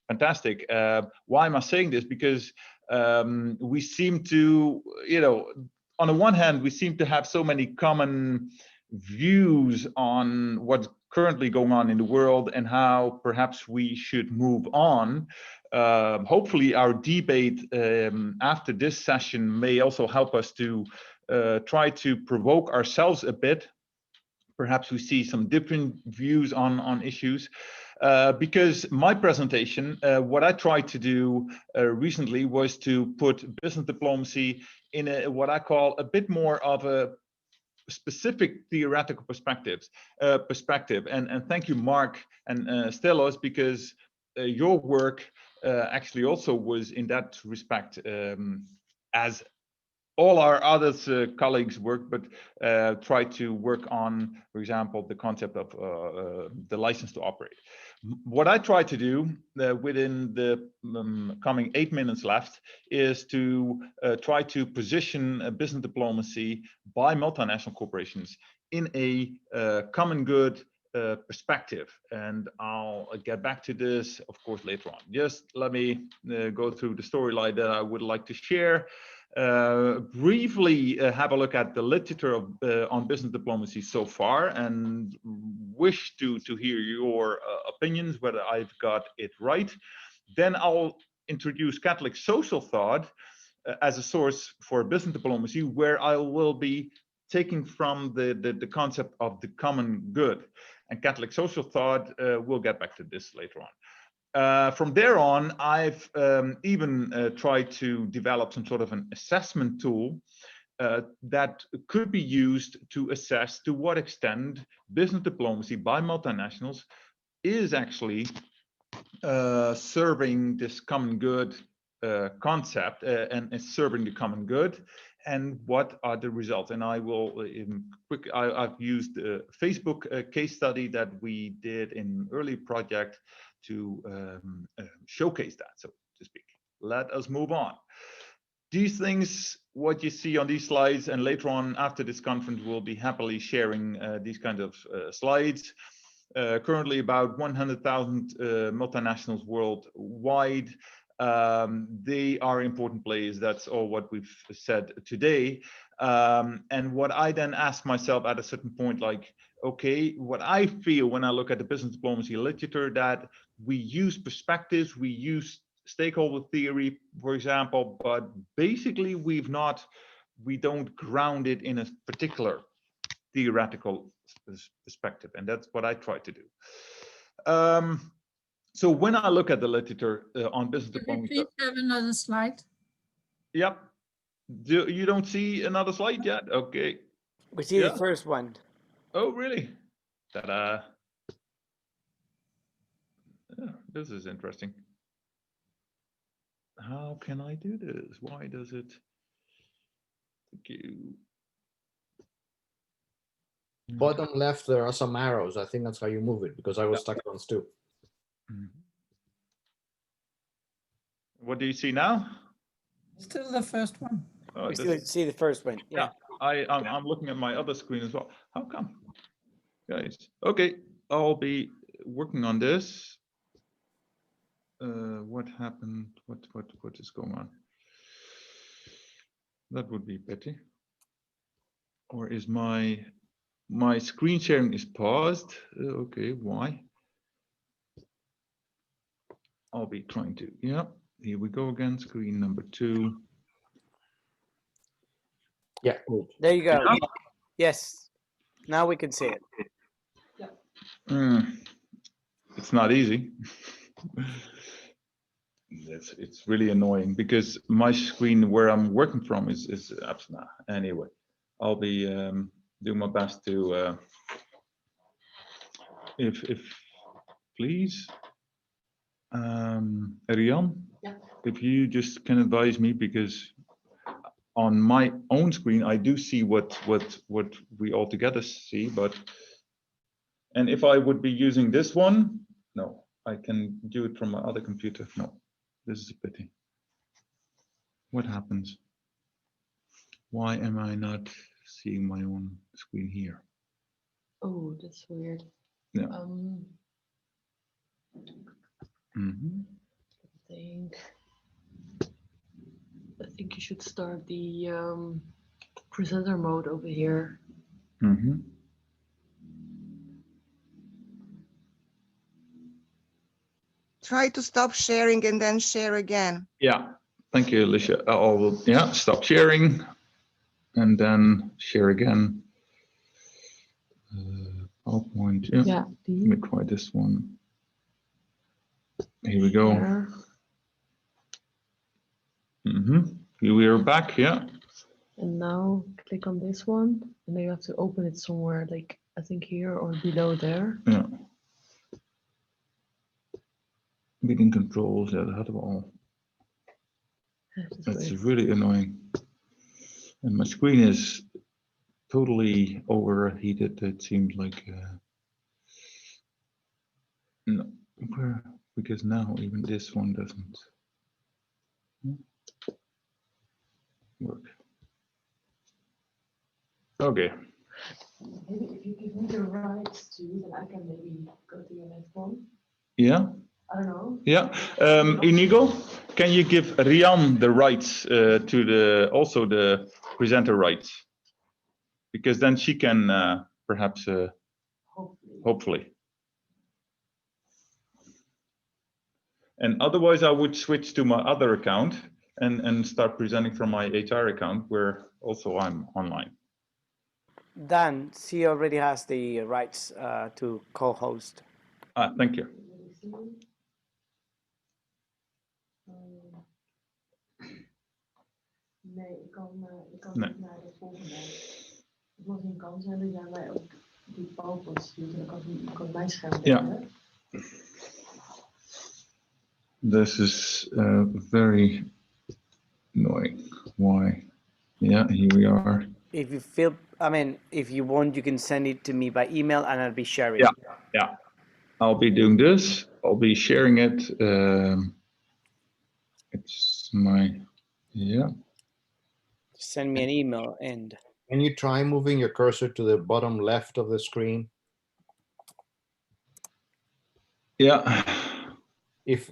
fantastic. Why am I saying this? Because we seem to, you know, on the one hand, we seem to have so many common views on what's currently going on in the world and how perhaps we should move on. Hopefully our debate after this session may also help us to try to provoke ourselves a bit. Perhaps we see some different views on issues. Because my presentation, what I tried to do recently was to put business diplomacy in what I call a bit more of a specific theoretical perspective. And thank you, Mark and Stellos, because your work actually also was in that respect, as all our other colleagues work, but try to work on, for example, the concept of the license to operate. What I try to do within the coming 8 minutes left is to try to position business diplomacy by multinational corporations in a common good perspective. And I'll get back to this, of course, later on. Just let me go through the storyline that I would like to share. Briefly have a look at the literature on business diplomacy so far, and wish to hear your opinions, whether I've got it right. Then I'll introduce Catholic social thought as a source for business diplomacy, where I will be taking from the concept of the common good. And Catholic social thought, we'll get back to this later on. From there on, I've even tried to develop some sort of an assessment tool that could be used to assess to what extent business diplomacy by multinationals is actually serving this common good concept and is serving the common good, and what are the results. And I will I've used a Facebook case study that we did in early project to showcase that, so to speak. Let us move on. These things, what you see on these slides, and later on after this conference, we'll be happily sharing these kind of slides. Currently about 100,000 multinationals worldwide. They are important players. That's all what we've said today. And what I then ask myself at a certain point, like, okay, what I feel when I look at the business diplomacy literature, that we use perspectives, we use stakeholder theory, for example, but basically we don't ground it in a particular theoretical perspective, and that's what I try to do. So when I look at the literature on business diplomacy, please have another slide. Yep. You don't see another slide yet? Okay. We see the first one. Oh, really? Ta-da! Yeah, this is interesting. How can I do this? Why does it? Thank you. Bottom left, there are some arrows. I think that's how you move it, because I was stuck once too. What do you see now? Still the first one. Oh, We still see the first one. Yeah. I'm looking at my other screen as well. How come? Guys, okay, I'll be working on this. What happened? What is going on? That would be pity. Or is my screen sharing is paused? Okay, why? I'll be trying to. Yeah, here we go again. Screen number 2. Yeah. There you go. Yeah. Yes. Now we can see it. It's not easy. It's really annoying because my screen where I'm working from is absent. Anyway, I'll be doing my best to if please Rian, if you just can advise me, because on my own screen I do see what we all together see, but and if I would be using this one, no, I can do it from my other computer. No, this is a pity. What happens? Why am I not seeing my own screen here? Oh, that's weird. Yeah. I think you should start the presenter mode over here. Try to stop sharing and then share again. Yeah, thank you, Alicia. I'll stop sharing and then share again. PowerPoint. Yeah. Let me try this one. Here we go. Here we are back. Yeah. And now click on this one, and then you have to open it somewhere, like I think here or below there. Yeah. Meeting controls. Yeah, that all. That's really annoying. And my screen is totally overheated. It seems like no, because now even this one doesn't work. Okay. Maybe if you give me the rights to, then I can maybe go to your next one. Yeah. I don't know. Yeah. Inigo, can you give Rian the rights to also the presenter rights? Because then she can perhaps hopefully. And otherwise I would switch to my other account and start presenting from my HR account where also I'm online. Dan, she already has the rights to co-host. Thank you. Nee, ik kan Nee. niet naar de volgende. Het mag een kans zijn dat jij mij ook die PowerPoint stuurt en dan kan mijn scherm delen. This is very annoying. Why? Yeah, here we are. If you feel, I mean, if you want, you can send it to me by email and I'll be sharing. Yeah. I'll be doing this. I'll be sharing it. It's my, Send me an email and. Can you try moving your cursor to the bottom left of the screen? Yeah. If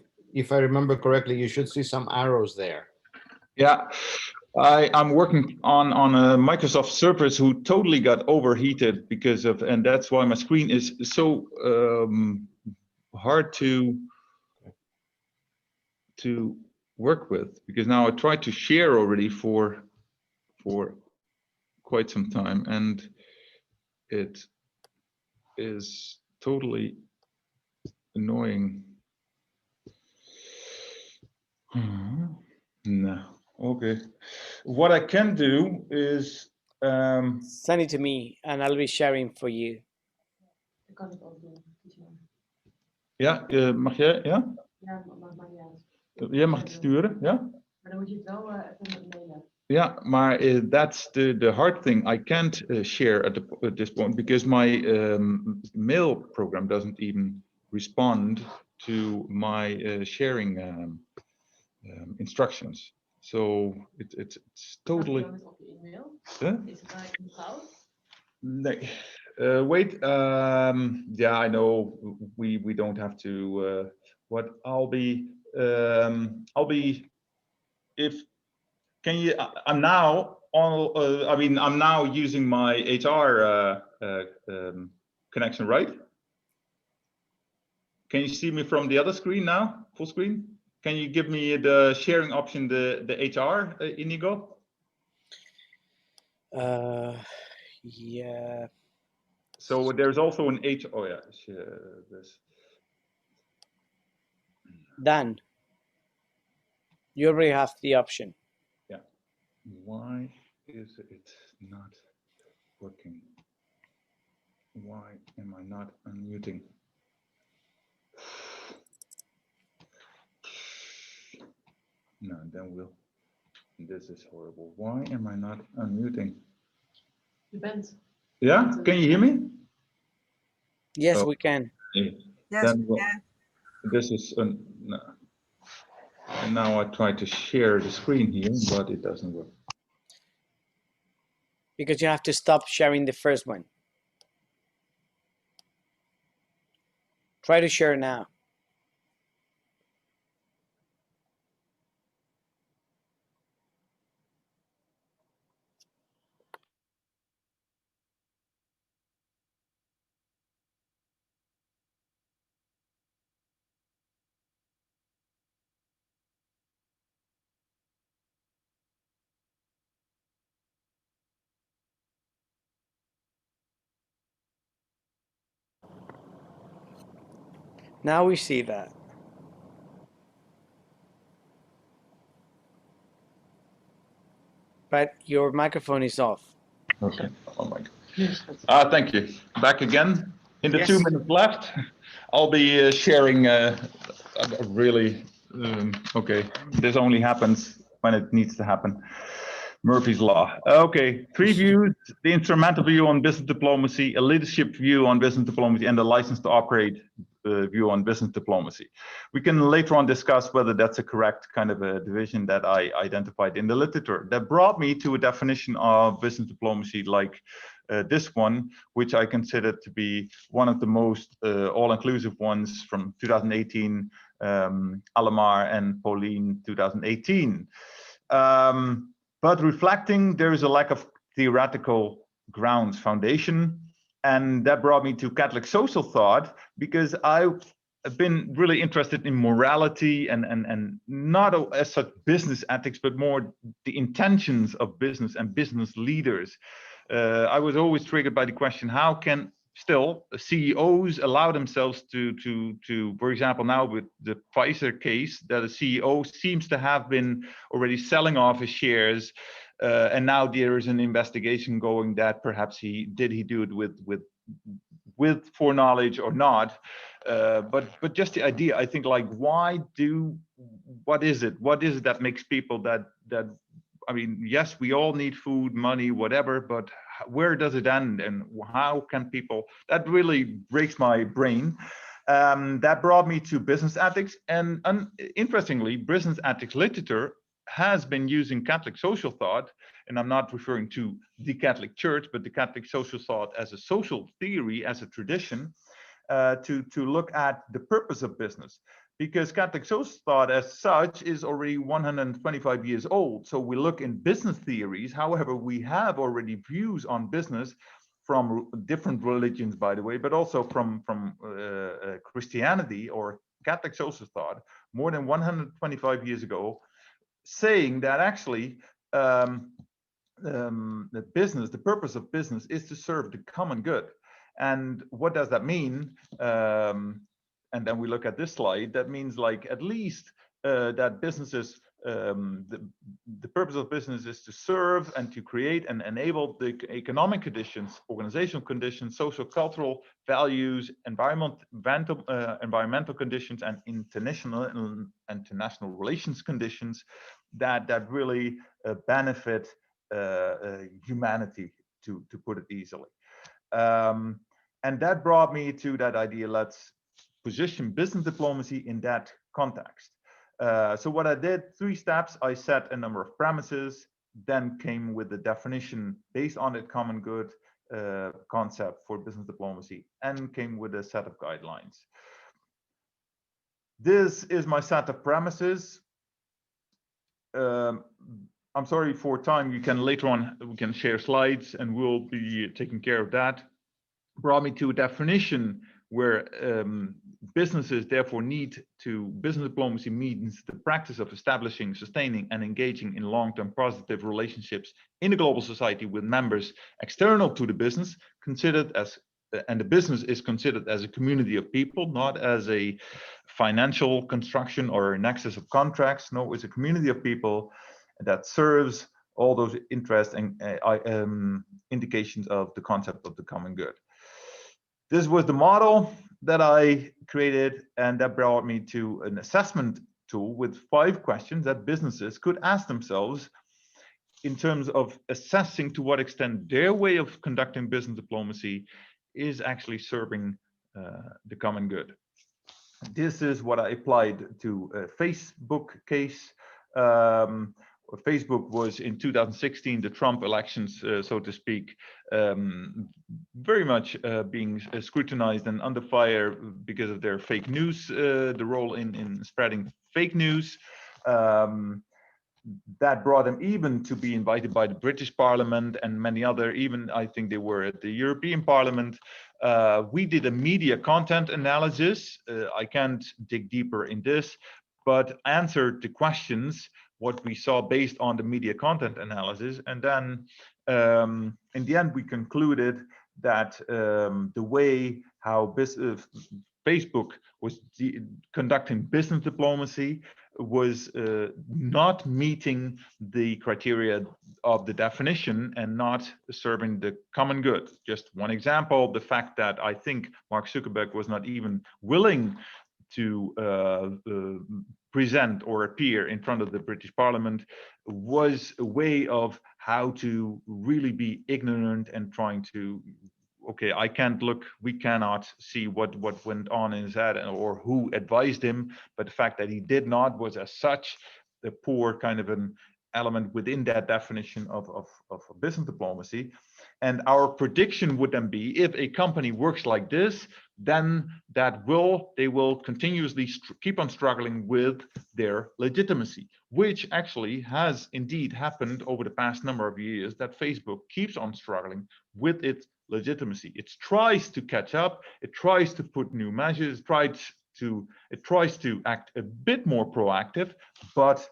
I remember correctly, you should see some arrows there. Yeah. I'm working on a Microsoft Surface who totally got overheated because of, and that's why my screen is so hard to work with, because now I tried to share already for quite some time and it is totally annoying. No. Okay. What I can do is send it to me and I'll be sharing for you. Dat kan ik ook doen. Ja, mag jij? Ja? Ja, maar ja. Jij mag het sturen, ja? Maar dan moet je het wel even mailen. Yeah, maar that's the hard thing. I can't share at this point because my mail program doesn't even respond to my sharing instructions. So it's totally. Op je e-mail? Huh? Is het daar in de cloud? Nee. Wait. Yeah, I know we don't have to. What I'll be if. Can you? I'm now on. I mean, I'm now using my HR connection, right? Can you see me from the other screen now? Full screen? Can you give me the sharing option, the HR, Inigo? Yeah. So there's also an HR. Oh yeah, this. Done. You already have the option. Yeah. Why is it not working? Why am I not unmuting? No, then we'll. This is horrible. Why am I not unmuting? Je bent. Yeah, can you hear me? Yes, we can. Yes, Then this is no. And now I try to share the screen here, but it doesn't work. Because you have to stop sharing the first one. Try to share now. Now we see that. But your microphone is off. Okay. Oh my God. Thank you. Back again. In the 2 minutes left, I'll be sharing. Really. Okay. This only happens when it needs to happen. Murphy's Law. Okay, 3 views: the instrumental view on business diplomacy, a leadership view on business diplomacy, and the license to operate view on business diplomacy. We can later on discuss whether that's a correct kind of a division that I identified in the literature. That brought me to a definition of business diplomacy like this one, which I consider to be one of the most all-inclusive ones from 2018, Alamar and Pauline 2018. But reflecting, there is a lack of theoretical grounds foundation. And that brought me to Catholic social thought, because I've been really interested in morality and not as such business ethics, but more the intentions of business and business leaders. I was always triggered by the question, how can still, CEOs allow themselves to, for example, now with the Pfizer case, that a CEO seems to have been already selling off his shares, and now there is an investigation going that perhaps he do it with foreknowledge or not. But just the idea, I think, like, what is it that makes people that I mean, yes, we all need food, money, whatever, but where does it end, and how can people? That really breaks my brain. That brought me to business ethics, and interestingly, business ethics literature has been using Catholic social thought, and I'm not referring to the Catholic Church, but the Catholic social thought as a social theory, as a tradition, to look at the purpose of business. Because Catholic social thought as such is already 125 years old. So we look in business theories. However, we have already views on business from different religions, by the way, but also from Christianity or Catholic social thought more than 125 years ago, saying that actually the purpose of business is to serve the common good. And what does that mean? And then we look at this slide. That means, like, at least that businesses, the purpose of business is to serve and to create and enable the economic conditions, organizational conditions, social, cultural values, environmental conditions, and international relations conditions that really benefit humanity, to put it easily. And that brought me to that idea. Let's position business diplomacy in that context. So what I did, 3 steps: I set a number of premises, then came with the definition based on that common good concept for business diplomacy, and came with a set of guidelines. This is my set of premises. I'm sorry for time. You can later on, we can share slides and we'll be taking care of that. Brought me to a definition where businesses therefore business diplomacy means the practice of establishing, sustaining, and engaging in long-term positive relationships in a global society with members external to the business, and the business is considered as a community of people, not as a financial construction or a nexus of contracts. No, it's a community of people that serves all those interests and indications of the concept of the common good. This was the model that I created, and that brought me to an assessment tool with 5 questions that businesses could ask themselves in terms of assessing to what extent their way of conducting business diplomacy is actually serving the common good. This is what I applied to a Facebook case. Facebook was in 2016, the Trump elections, so to speak, very much being scrutinized and under fire because of their fake news, the role in spreading fake news. That brought them even to be invited by the British Parliament and many other, even I think they were at the European Parliament. We did a media content analysis. I can't dig deeper in this, but answered the questions what we saw based on the media content analysis. And then in the end, we concluded that the way how Facebook was conducting business diplomacy was not meeting the criteria of the definition and not serving the common good. Just one example, the fact that I think Mark Zuckerberg was not even willing to present or appear in front of the British Parliament was a way of how to really be ignorant and trying to, okay, we cannot see what went on in his head or who advised him, but the fact that he did not was as such a poor kind of an element within that definition of business diplomacy. And our prediction would then be, if a company works like this, then they will continuously keep on struggling with their legitimacy, which actually has indeed happened over the past number of years, that Facebook keeps on struggling with its legitimacy. It tries to catch up, it tries to put new measures, it tries to act a bit more proactive, but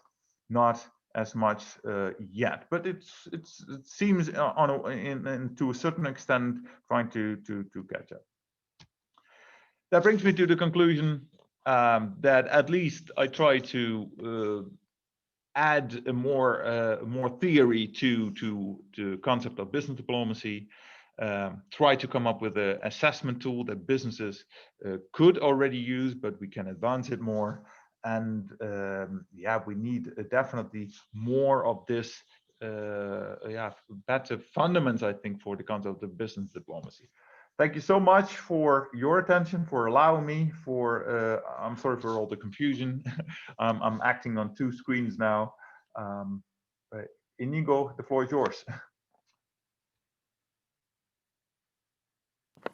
not as much yet, but it seems to a certain extent trying to catch up. That brings me to the conclusion that at least I try to add a more theory to the concept of business diplomacy. Try to come up with an assessment tool that businesses could already use, but we can advance it more. And yeah, we need definitely more of this, better fundamentals, I think, for the concept of business diplomacy. Thank you so much for your attention, for allowing me. I'm sorry for all the confusion. I'm acting on 2 screens now. But Inigo, the floor is yours.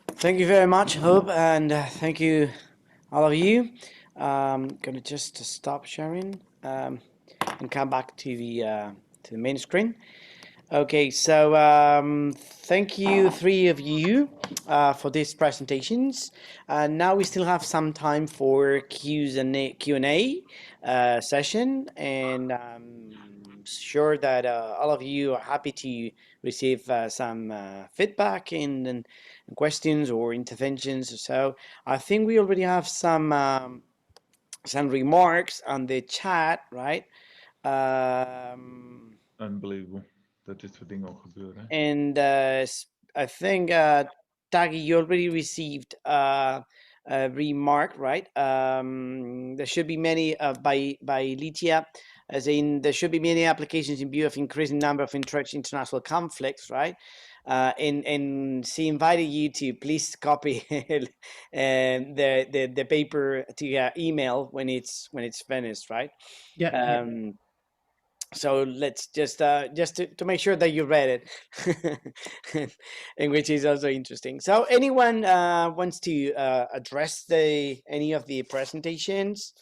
Thank you very much, Hope, and thank you, all of you. I'm gonna just stop sharing and come back to the main screen. Okay, so thank you, 3 of you, for these presentations. Now we still have some time for Q&A session, and I'm sure that all of you are happy to receive some feedback and questions or interventions. So I think we already have some remarks on the chat, right? Unbelievable. Dat dit soort dingen ook gebeuren. And I think Tagi, you already received a remark, right? There should be many by Litia, as in there should be many applications in view of increasing number of international conflicts, right? And she invited you to please copy the paper to your email when it's finished, right? Yeah. So let's just to make sure that you read it, and which is also interesting. So anyone wants to address any of the presentations,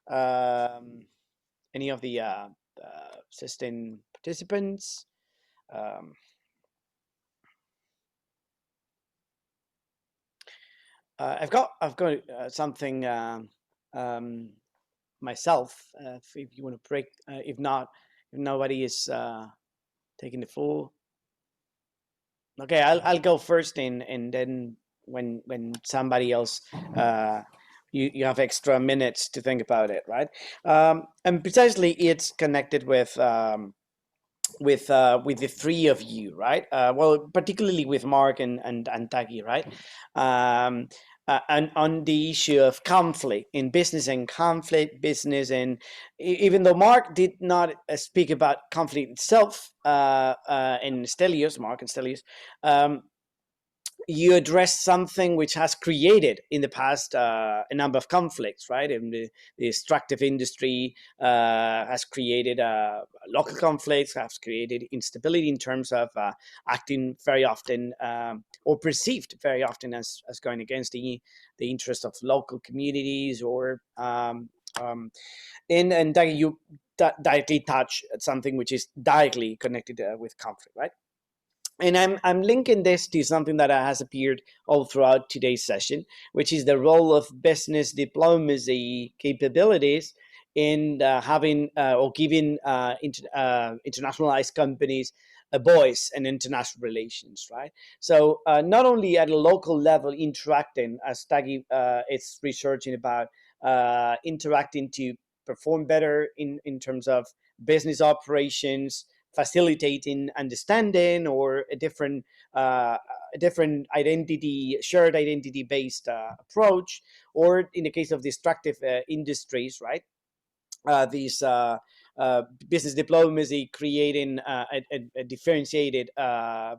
any of the assistant participants? I've got something myself. If you want to break, if not, if nobody is taking the floor. Okay, I'll go first, and then when somebody else, you have extra minutes to think about it, right? And precisely, it's connected with the 3 of you, right? Well, particularly with Mark and Tagi, right? And on the issue of conflict in business and even though Mark did not speak about conflict itself in Stelios, Mark and Stelios, you address something which has created in the past a number of conflicts, right? And the extractive industry has created local conflicts, has created instability in terms of acting very often or perceived very often as going against the interest of local communities or and you directly touch something which is directly connected with conflict, right? And I'm linking this to something that has appeared all throughout today's session, which is the role of business diplomacy capabilities in having or giving internationalized companies a voice in international relations, right? So not only at a local level interacting, as Tagi is researching about, interacting to perform better in terms of business operations, facilitating understanding or a different identity, shared identity based approach, or in the case of the extractive industries, right? These business diplomacy creating a differentiated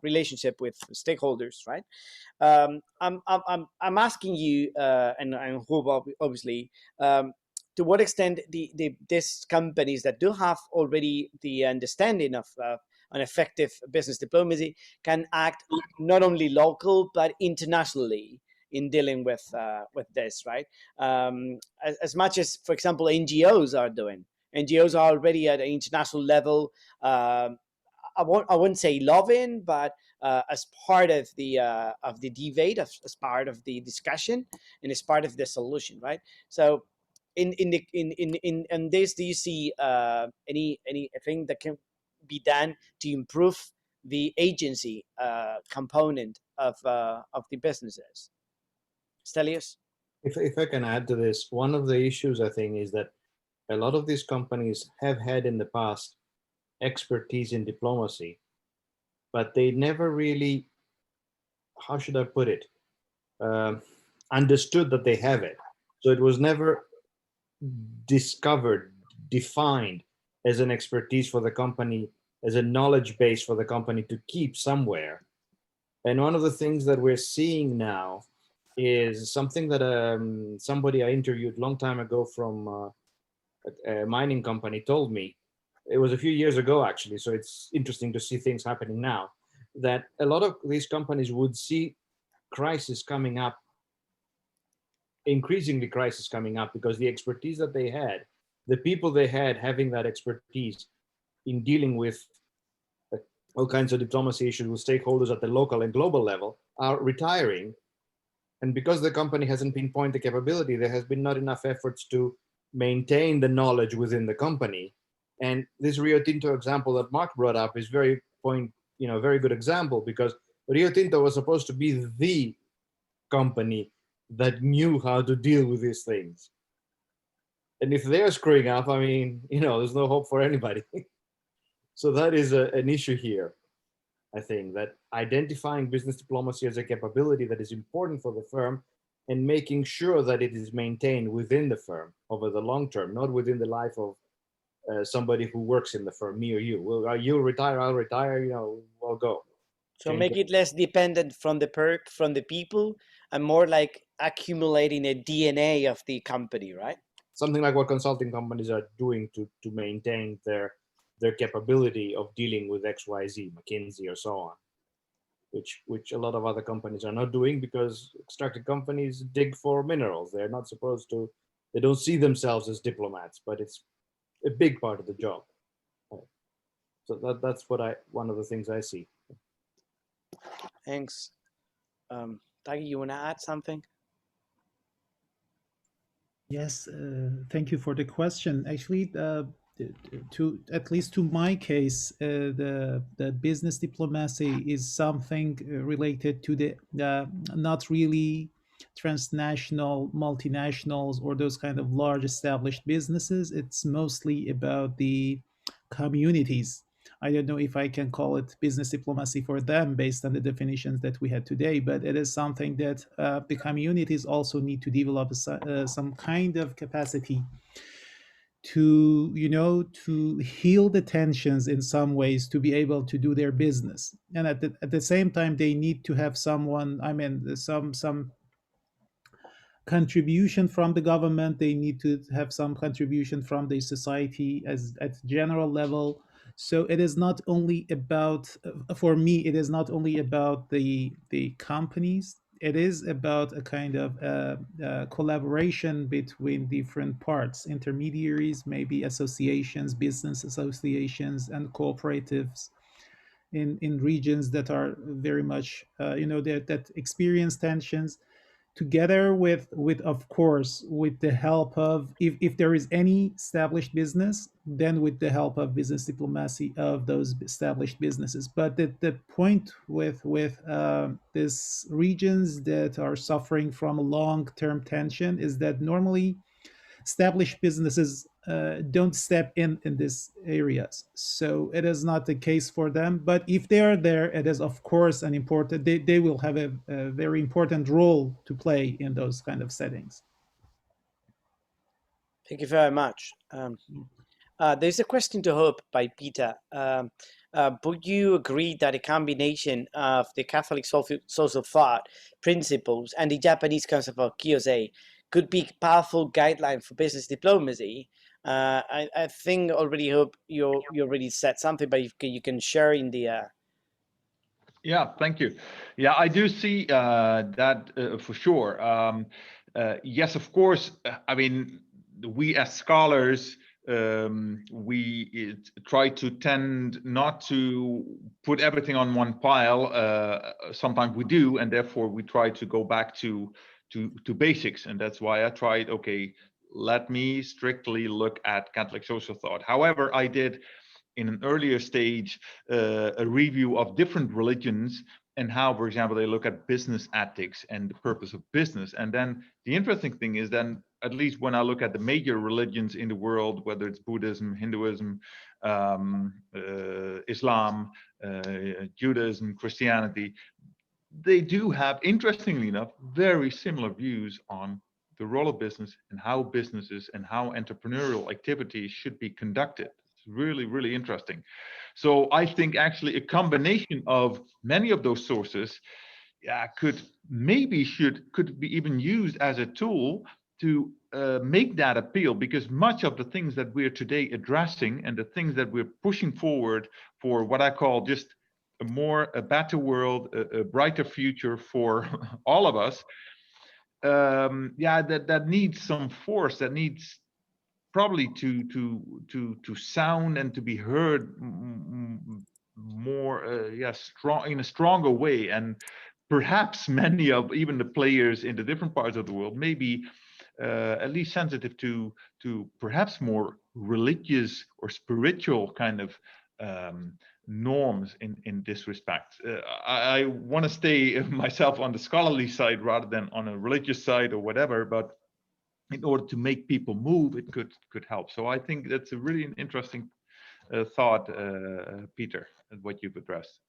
relationship with stakeholders, right? I'm asking you, and Hope obviously, to what extent these companies that do have already the understanding of an effective business diplomacy can act not only local but internationally in dealing with this, right? As much as, for example, NGOs are doing. NGOs are already at an international level. I wouldn't say lobbying, but as part of the debate, as part of the discussion, and as part of the solution, right? So in this, do you see anything that can be done to improve the agency component of the businesses? Stelios? If I can add to this, one of the issues I think is that a lot of these companies have had in the past expertise in diplomacy, but they never really, how should I put it, understood that they have it. So it was never discovered, defined as an expertise for the company, as a knowledge base for the company to keep somewhere. And one of the things that we're seeing now is something that somebody I interviewed a long time ago from a mining company told me. It was a few years ago, actually, so it's interesting to see things happening now, that a lot of these companies would see crisis coming up, increasingly crisis coming up, because the expertise that they had, the people they had having that expertise in dealing with all kinds of diplomacy issues with stakeholders at the local and global level are retiring. And because the company hasn't pinpointed the capability, there has been not enough efforts to maintain the knowledge within the company. And this Rio Tinto example that Mark brought up is very good example, because Rio Tinto was supposed to be the company that knew how to deal with these things. And if they're screwing up, I mean, there's no hope for anybody. So that is an issue here. I think that identifying business diplomacy as a capability that is important for the firm and making sure that it is maintained within the firm over the long term, not within the life of somebody who works in the firm, me or you. Well, you'll retire, I'll retire, I'll go. So make it less dependent from the people, and more like accumulating a DNA of the company, right? Something like what consulting companies are doing to maintain their capability of dealing with XYZ, McKinsey or so on, which a lot of other companies are not doing, because extractive companies dig for minerals. They're not supposed to, they don't see themselves as diplomats, but it's a big part of the job. So that's one of the things I see. Thanks. Tagi, you want to add something? Yes, thank you for the question. Actually, to at least to my case, the business diplomacy is something related to the not really transnational, multinationals, or those kind of large established businesses. It's mostly about the communities. I don't know if I can call it business diplomacy for them based on the definitions that we had today, but it is something that the communities also need to develop some kind of capacity to, to heal the tensions in some ways, to be able to do their business. And at the same time, they need to have someone, some contribution from the government. They need to have some contribution from the society at general level. So it is not only about, for me, it is not only about the companies. It is about a kind of collaboration between different parts, intermediaries, maybe associations, business associations, and cooperatives in regions that are very much, that experience tensions, together with of course, with the help of, if there is any established business, then with the help of business diplomacy of those established businesses. But the point with these regions that are suffering from a long-term tension is that normally established businesses don't step in these areas. So it is not the case for them. But if they are there, it is of course an important, they will have a very important role to play in those kind of settings. Thank you very much. There's a question to Hope by Peter. Would you agree that a combination of the Catholic social thought principles and the Japanese concept of kyosei could be a powerful guideline for business diplomacy? I think already, Hope, you already said something, but you can share in the... Yeah, thank you. Yeah, I do see that for sure. Yes, of course. I mean, we as scholars, we try to tend not to put everything on one pile. Sometimes we do, and therefore we try to go back to basics. And that's why I tried, okay, let me strictly look at Catholic social thought. However, I did in an earlier stage a review of different religions and how, for example, they look at business ethics and the purpose of business. And then the interesting thing is then, at least when I look at the major religions in the world, whether it's Buddhism, Hinduism, Islam, Judaism, Christianity, they do have, interestingly enough, very similar views on the role of business and how businesses and how entrepreneurial activities should be conducted. It's really, really interesting. So I think actually a combination of many of those sources could be even used as a tool to make that appeal, because much of the things that we're today addressing and the things that we're pushing forward for what I call just a better world, a brighter future for all of us, that needs some force, that needs probably to sound and to be heard more strong, in a stronger way. And perhaps many of even the players in the different parts of the world may be at least sensitive to perhaps more religious or spiritual kind of norms in this respect. I want to stay myself on the scholarly side rather than on a religious side or whatever, but in order to make people move, it could help. So I think that's a really interesting thought, Peter, what you've addressed.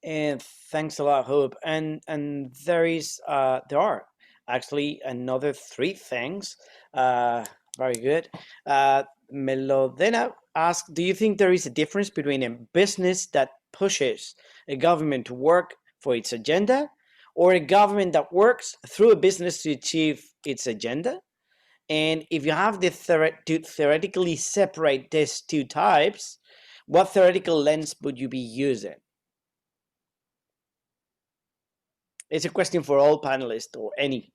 And thanks a lot, Hope. And there are actually another 3 things. Very good. Melodena asked, do you think there is a difference between a business that pushes a government to work for its agenda, or a government that works through a business to achieve its agenda? And if you have to theoretically separate these 2 types, what theoretical lens would you be using? It's a question for all panelists or any.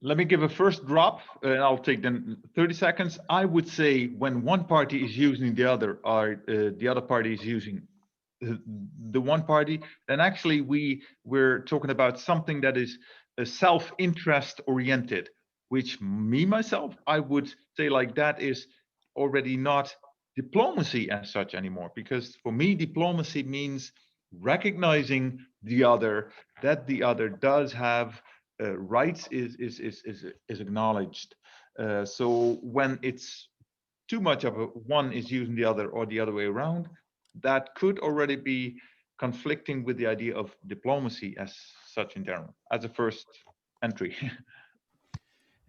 Let me give a first drop, and I'll take then 30 seconds. I would say when one party is using the other, or the other party is using the one party, then actually we're talking about something that is self-interest oriented, which myself, I would say like that is already not diplomacy as such anymore. Because for me, diplomacy means recognizing the other, that the other does have rights is acknowledged. So when it's too much of one is using the other or the other way around, that could already be conflicting with the idea of diplomacy as such in general, as a first entry.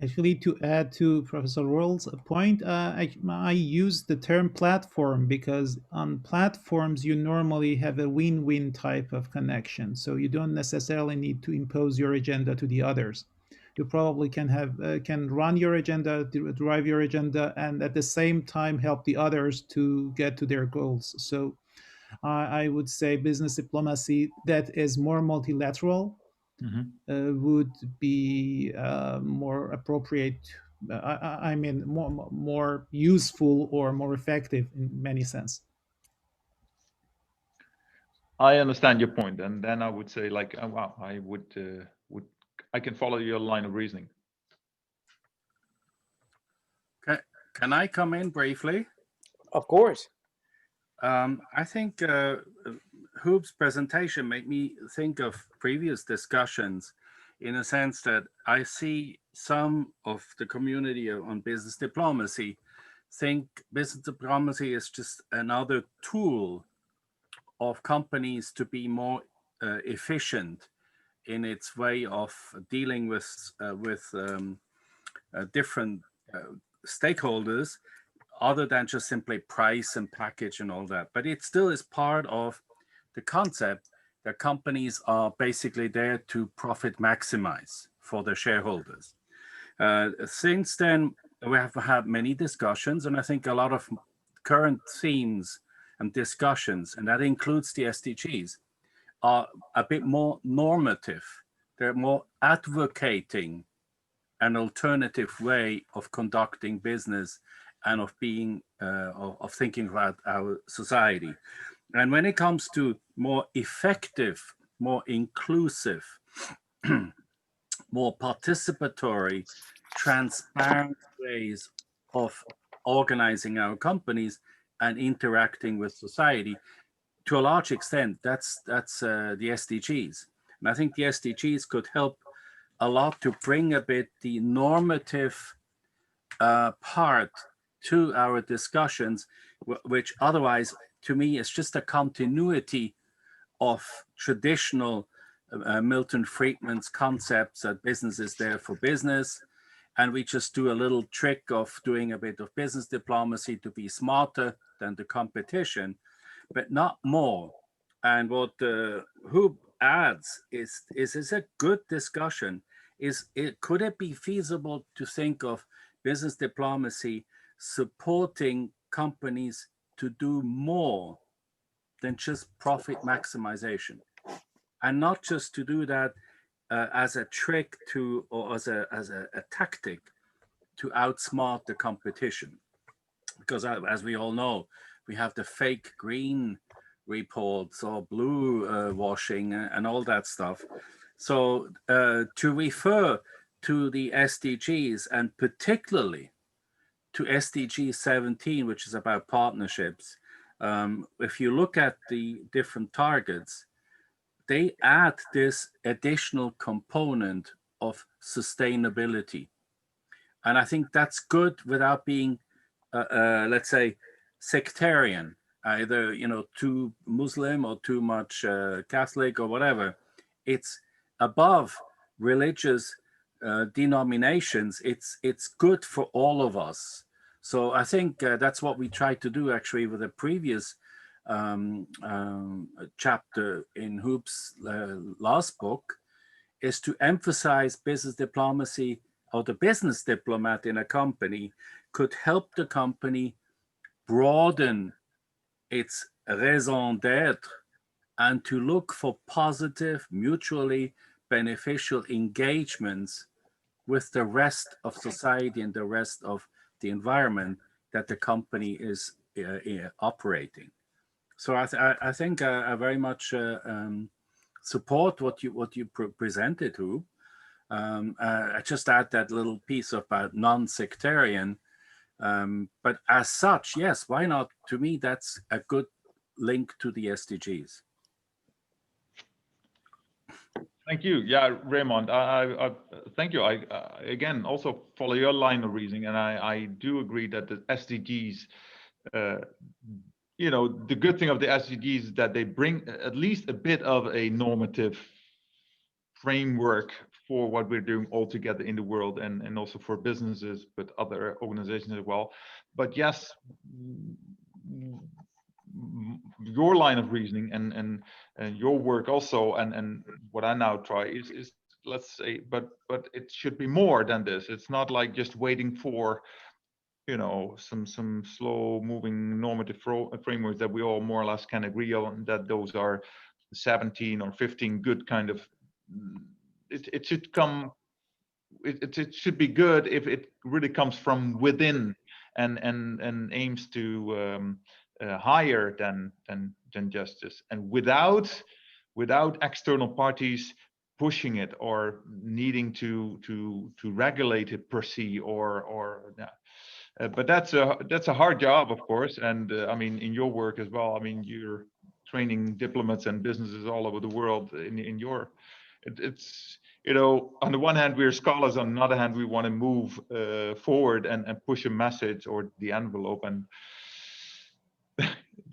Actually, to add to Professor Roell's point, I use the term platform because on platforms you normally have a win-win type of connection. So you don't necessarily need to impose your agenda to the others. You probably can run your agenda, drive your agenda, and at the same time help the others to get to their goals. So I would say business diplomacy that is more multilateral would be more appropriate. I mean, more useful or more effective in many sense. I understand your point, and then I would say like, wow, I can follow your line of reasoning. Okay. Can I come in briefly? Of course. I think Hoop's presentation made me think of previous discussions in a sense that I see some of the community on business diplomacy think business diplomacy is just another tool of companies to be more efficient in its way of dealing with different stakeholders, other than just simply price and package and all that. But it still is part of the concept that companies are basically there to profit maximize for their shareholders. Since then, we have had many discussions, and I think a lot of current themes and discussions, and that includes the SDGs, are a bit more normative. They're more advocating an alternative way of conducting business and of being of thinking about our society. And when it comes to more effective more inclusive, more participatory, transparent ways of organizing our companies and interacting with society. To a large extent, that's the SDGs. And I think the SDGs could help a lot to bring a bit the normative part to our discussions, which otherwise, to me, is just a continuity of traditional Milton Friedman's concepts that business is there for business. And we just do a little trick of doing a bit of business diplomacy to be smarter than the competition, but not more. And what Hub adds is a good discussion. Could it be feasible to think of business diplomacy supporting companies to do more than just profit maximization, and not just to do that as a trick to, or as a tactic to outsmart the competition? Because as we all know, we have the fake green reports or blue washing and all that stuff. So to refer to the SDGs, and particularly to SDG 17, which is about partnerships, if you look at the different targets, they add this additional component of sustainability. And I think that's good without being, let's say, sectarian, either, too Muslim or too much Catholic or whatever. It's above religious denominations. It's good for all of us. So I think that's what we tried to do actually with the previous chapter in Hub's last book, is to emphasize business diplomacy, or the business diplomat in a company could help the company broaden its raison d'etre and to look for positive, mutually beneficial engagements with the rest of society and the rest of the environment that the company is operating. So I think I very much support what you presented, Hub. I just add that little piece about non-sectarian, but as such, yes, why not? To me, that's a good link to the SDGs. Thank you. Yeah, Raymond, I thank you. I again also follow your line of reasoning, and I do agree that the SDGs, the good thing of the SDGs is that they bring at least a bit of a normative framework for what we're doing all together in the world, and also for businesses, but other organizations as well. But yes, your line of reasoning and your work also, and what I now try is let's say, but it should be more than this. It's not like just waiting for some slow moving normative frameworks that we all more or less can agree on, that those are 17 or 15 good kind of, it should come, it should be good if it really comes from within and aims to higher than justice, and without external parties pushing it or needing to regulate it per se or but that's a hard job, of course. And I mean, in your work as well, I mean, you're training diplomats and businesses all over the world in your, it's on the one hand we're scholars, on the other hand we want to move forward and push a message or the envelope, and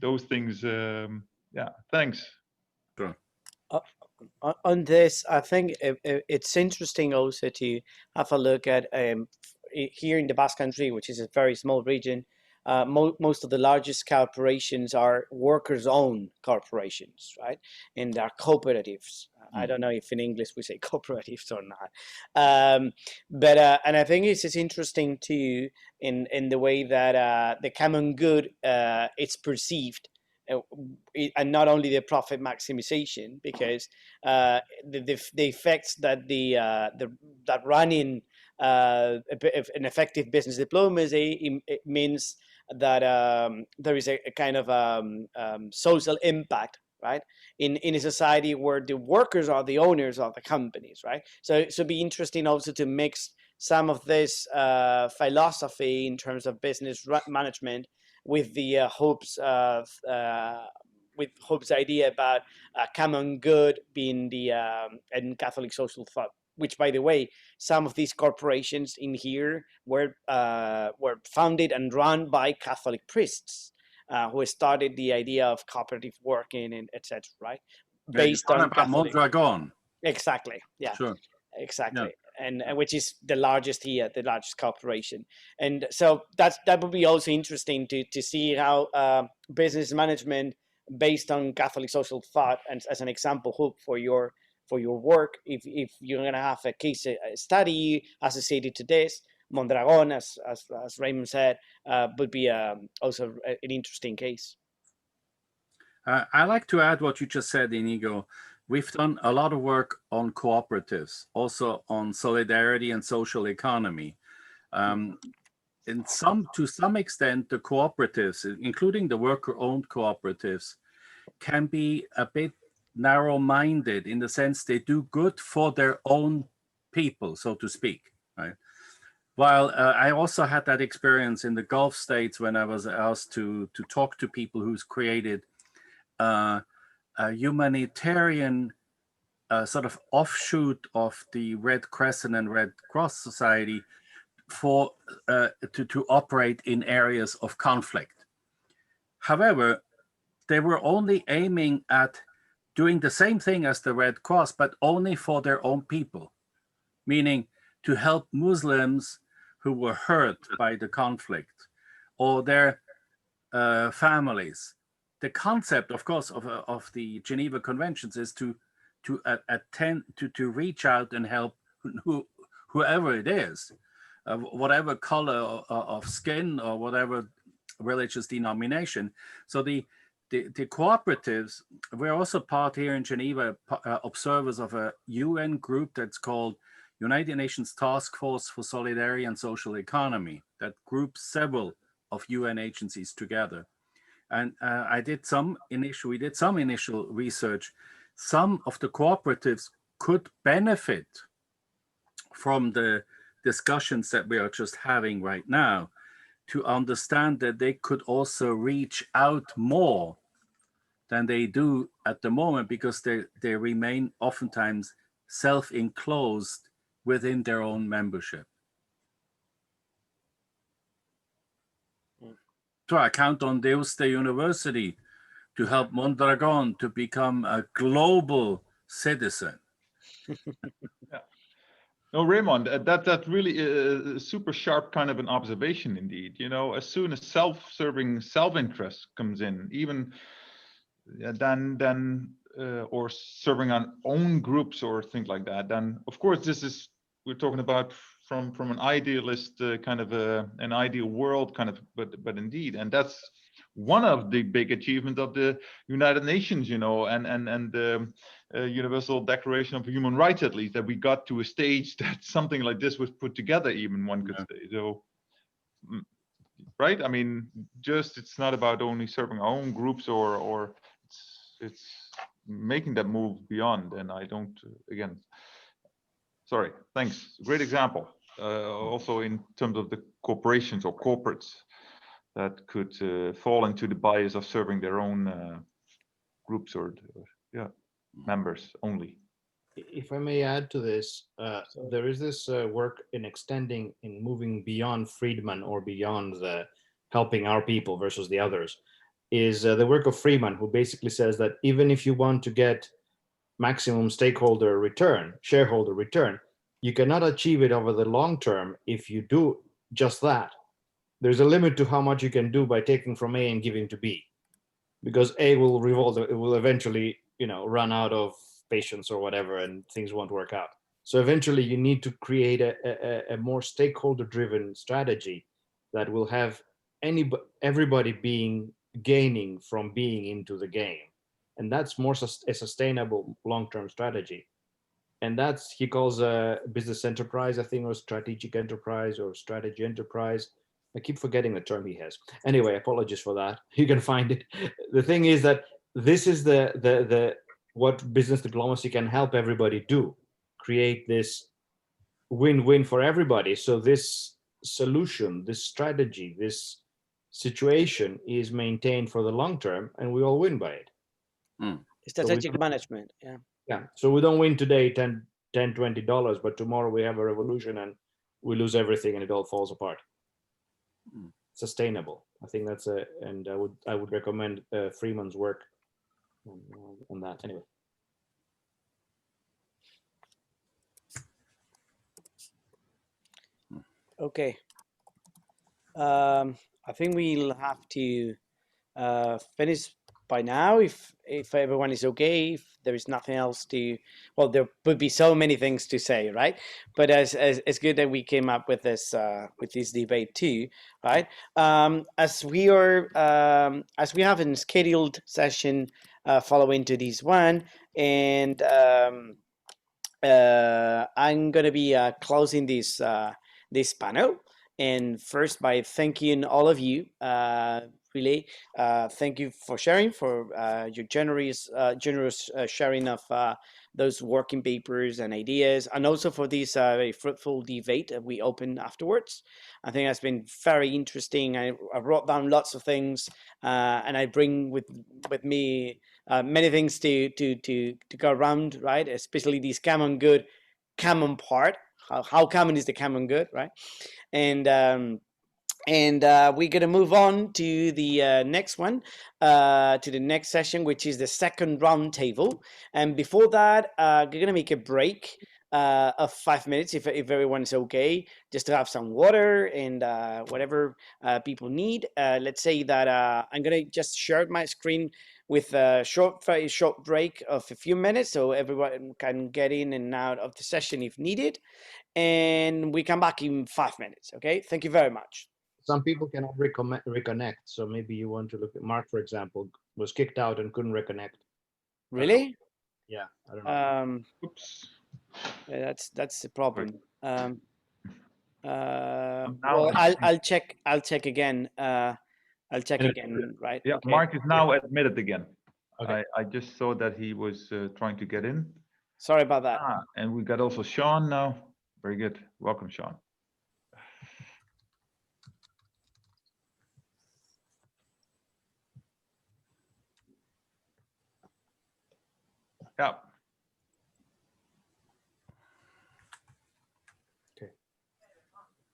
those things. Yeah, thanks. Sure. On this, I think it's interesting also to have a look at here in the Basque Country, which is a very small region. Most of the largest corporations are workers-owned corporations, right? And they're cooperatives. I don't know if in English we say cooperatives or not. But and I think it's interesting too in the way that the common good it's perceived. And not only the profit maximization, because the effects that that running an effective business diplomacy, it means that there is a kind of social impact, right? In a society where the workers are the owners of the companies, right? So it'd be interesting also to mix some of this philosophy in terms of business management with the hopes of with Hope's idea about common good being the and Catholic social thought. Which, by the way, some of these corporations in here were founded and run by Catholic priests who started the idea of cooperative working and etc. Right, Yeah, you're based talking on about Catholic. Mondragon. Exactly. Yeah. Sure. Exactly. Yeah. And which is the largest here, the largest corporation. And so that would be also interesting to see how business management based on Catholic social thought, and as an example, Hope, for your work, if you're going to have a case study associated to this, Mondragon, as Raymond said, would be also an interesting case. I like to add what you just said, Inigo. We've done a lot of work on cooperatives, also on solidarity and social economy. To some extent, the cooperatives, including the worker-owned cooperatives, can be a bit narrow-minded in the sense they do good for their own people, so to speak, right? While I also had that experience in the Gulf states when I was asked to talk to people who's created a humanitarian sort of offshoot of the Red Crescent and Red Cross Society for to operate in areas of conflict. However, they were only aiming at doing the same thing as the Red Cross, but only for their own people, meaning to help Muslims who were hurt by the conflict or their families. The concept, of course, of the Geneva Conventions is to attend to reach out and help whoever it is, whatever color of skin or whatever religious denomination. So the cooperatives, we're also part here in Geneva, observers of a UN group that's called United Nations Task Force for Solidarity and Social Economy, that groups several of UN agencies together. And we did some initial research. Some of the cooperatives could benefit from the discussions that we are just having right now, to understand that they could also reach out more than they do at the moment, because they remain oftentimes self-enclosed within their own membership. So I count on Deusto University to help Mondragon to become a global citizen. Yeah. No, Raymond, that really is a super sharp kind of an observation indeed. You know, as soon as self-serving self-interest comes in, even then or serving on own groups or things like that, then of course we're talking about from an idealist kind of an ideal world kind of, but indeed, and that's one of the big achievements of the United Nations, you know, and the Universal Declaration of Human Rights, at least, that we got to a stage that something like this was put together, even one could say. So, right? I mean, just it's not about only serving our own groups, or it's making that move beyond. And I don't, again, sorry, thanks. Great example. Also in terms of the corporations or corporates that could fall into the bias of serving their own groups or members only. If I may add to this, there is this work in extending, in moving beyond Friedman or beyond the helping our people versus the others, is the work of Friedman, who basically says that even if you want to get maximum stakeholder return, shareholder return, you cannot achieve it over the long term if you do just that. There's a limit to how much you can do by taking from A and giving to B, because A will revolt, it will eventually, you know, run out of patience or whatever, and things won't work out. So eventually you need to create a more stakeholder driven strategy that will have everybody gaining from being into the game. And that's more a sustainable long-term strategy. And that's, he calls a business enterprise, I think, or strategic enterprise or strategy enterprise. I keep forgetting the term he has. Anyway, apologies for that. You can find it. The thing is that this is the what business diplomacy can help everybody do, create this win-win for everybody. So this solution, this strategy, this situation is maintained for the long term, and we all win by it. Strategic management. Yeah. So we don't win today $10, $20, but tomorrow we have a revolution and we lose everything and it all falls apart. Sustainable. I think that's and I would recommend Freeman's work on that. Anyway. Okay. I think we'll have to finish by now if everyone is okay. If there is nothing else to, well, there would be so many things to say, right? But as it's good that we came up with this debate too, right? As we have a scheduled session following to this one, and I'm gonna be closing this panel. And first, by thanking all of you, really, thank you for sharing, for your generous sharing of those working papers and ideas, and also for this very fruitful debate that we opened afterwards. I think that's been very interesting. I wrote down lots of things, and I bring with me many things to go around, right? Especially this common good, common part. How common is the common good, right? And we're going to move on to the next one, to the next session, which is the second round table. And before that, we're going to make a break of 5 minutes, if everyone is okay, just to have some water and whatever people need. Let's say that I'm going to just share my screen with a very short break of a few minutes, so everyone can get in and out of the session if needed. And we come back in 5 minutes. Okay, thank you very much. Some people cannot reconnect, so maybe you want to look at Mark, for example, was kicked out and couldn't reconnect. Really? Yeah, I don't know. Oops. Yeah, that's the problem. Now Well, I'll check again. I'll check again, right? Yeah, Okay. Mark is now admitted again. Okay. I just saw that he was trying to get in. Sorry about that. And we got also Sean now. Very good. Welcome, Sean. Yeah. Okay.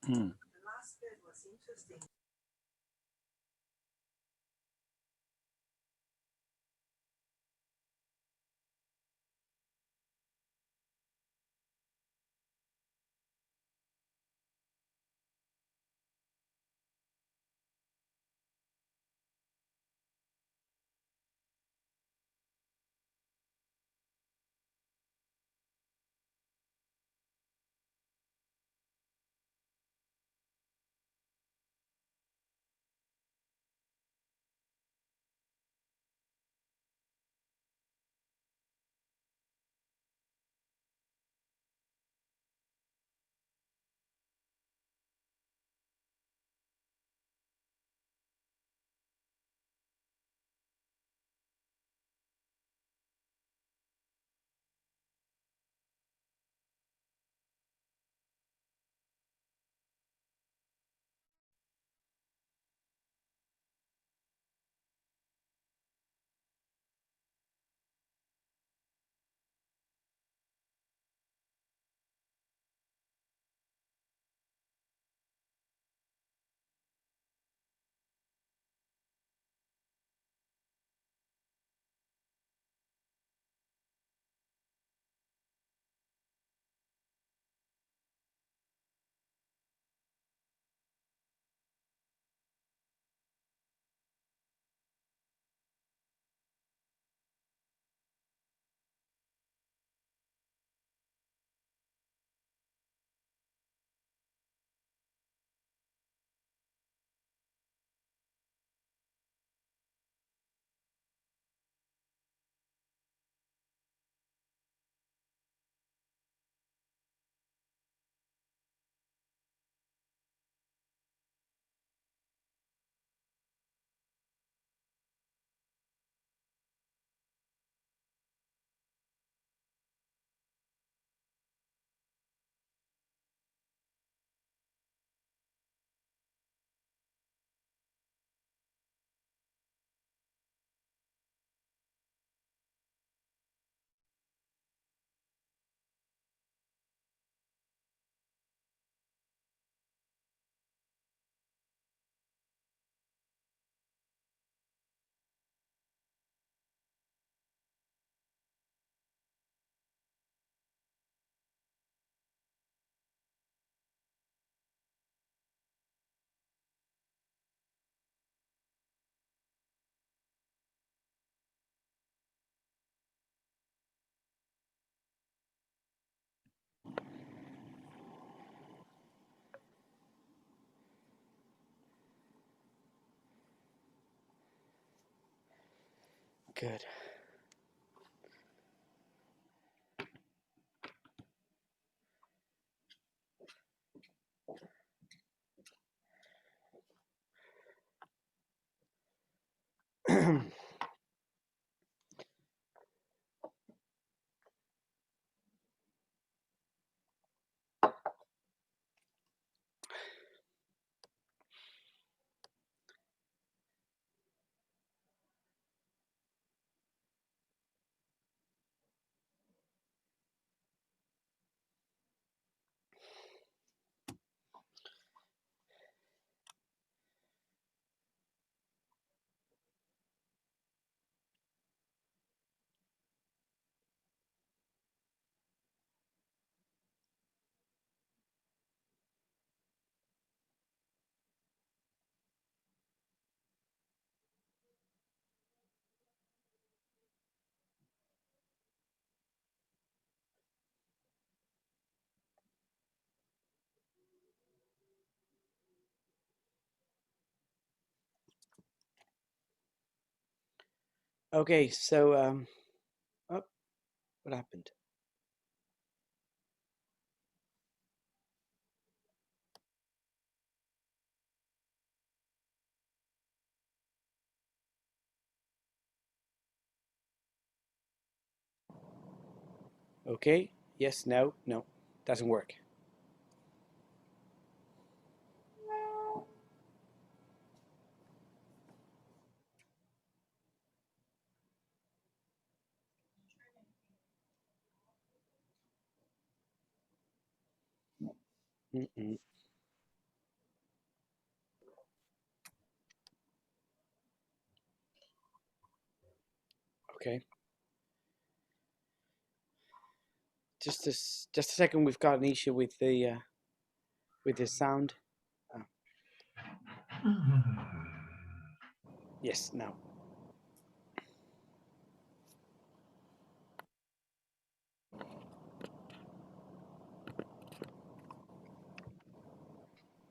The last bit was interesting. Good. Okay, so oh, what happened? Okay, yes, no, no, doesn't work. Mm-mm. Okay. Just a second. We've got an issue with the sound. Yes, now.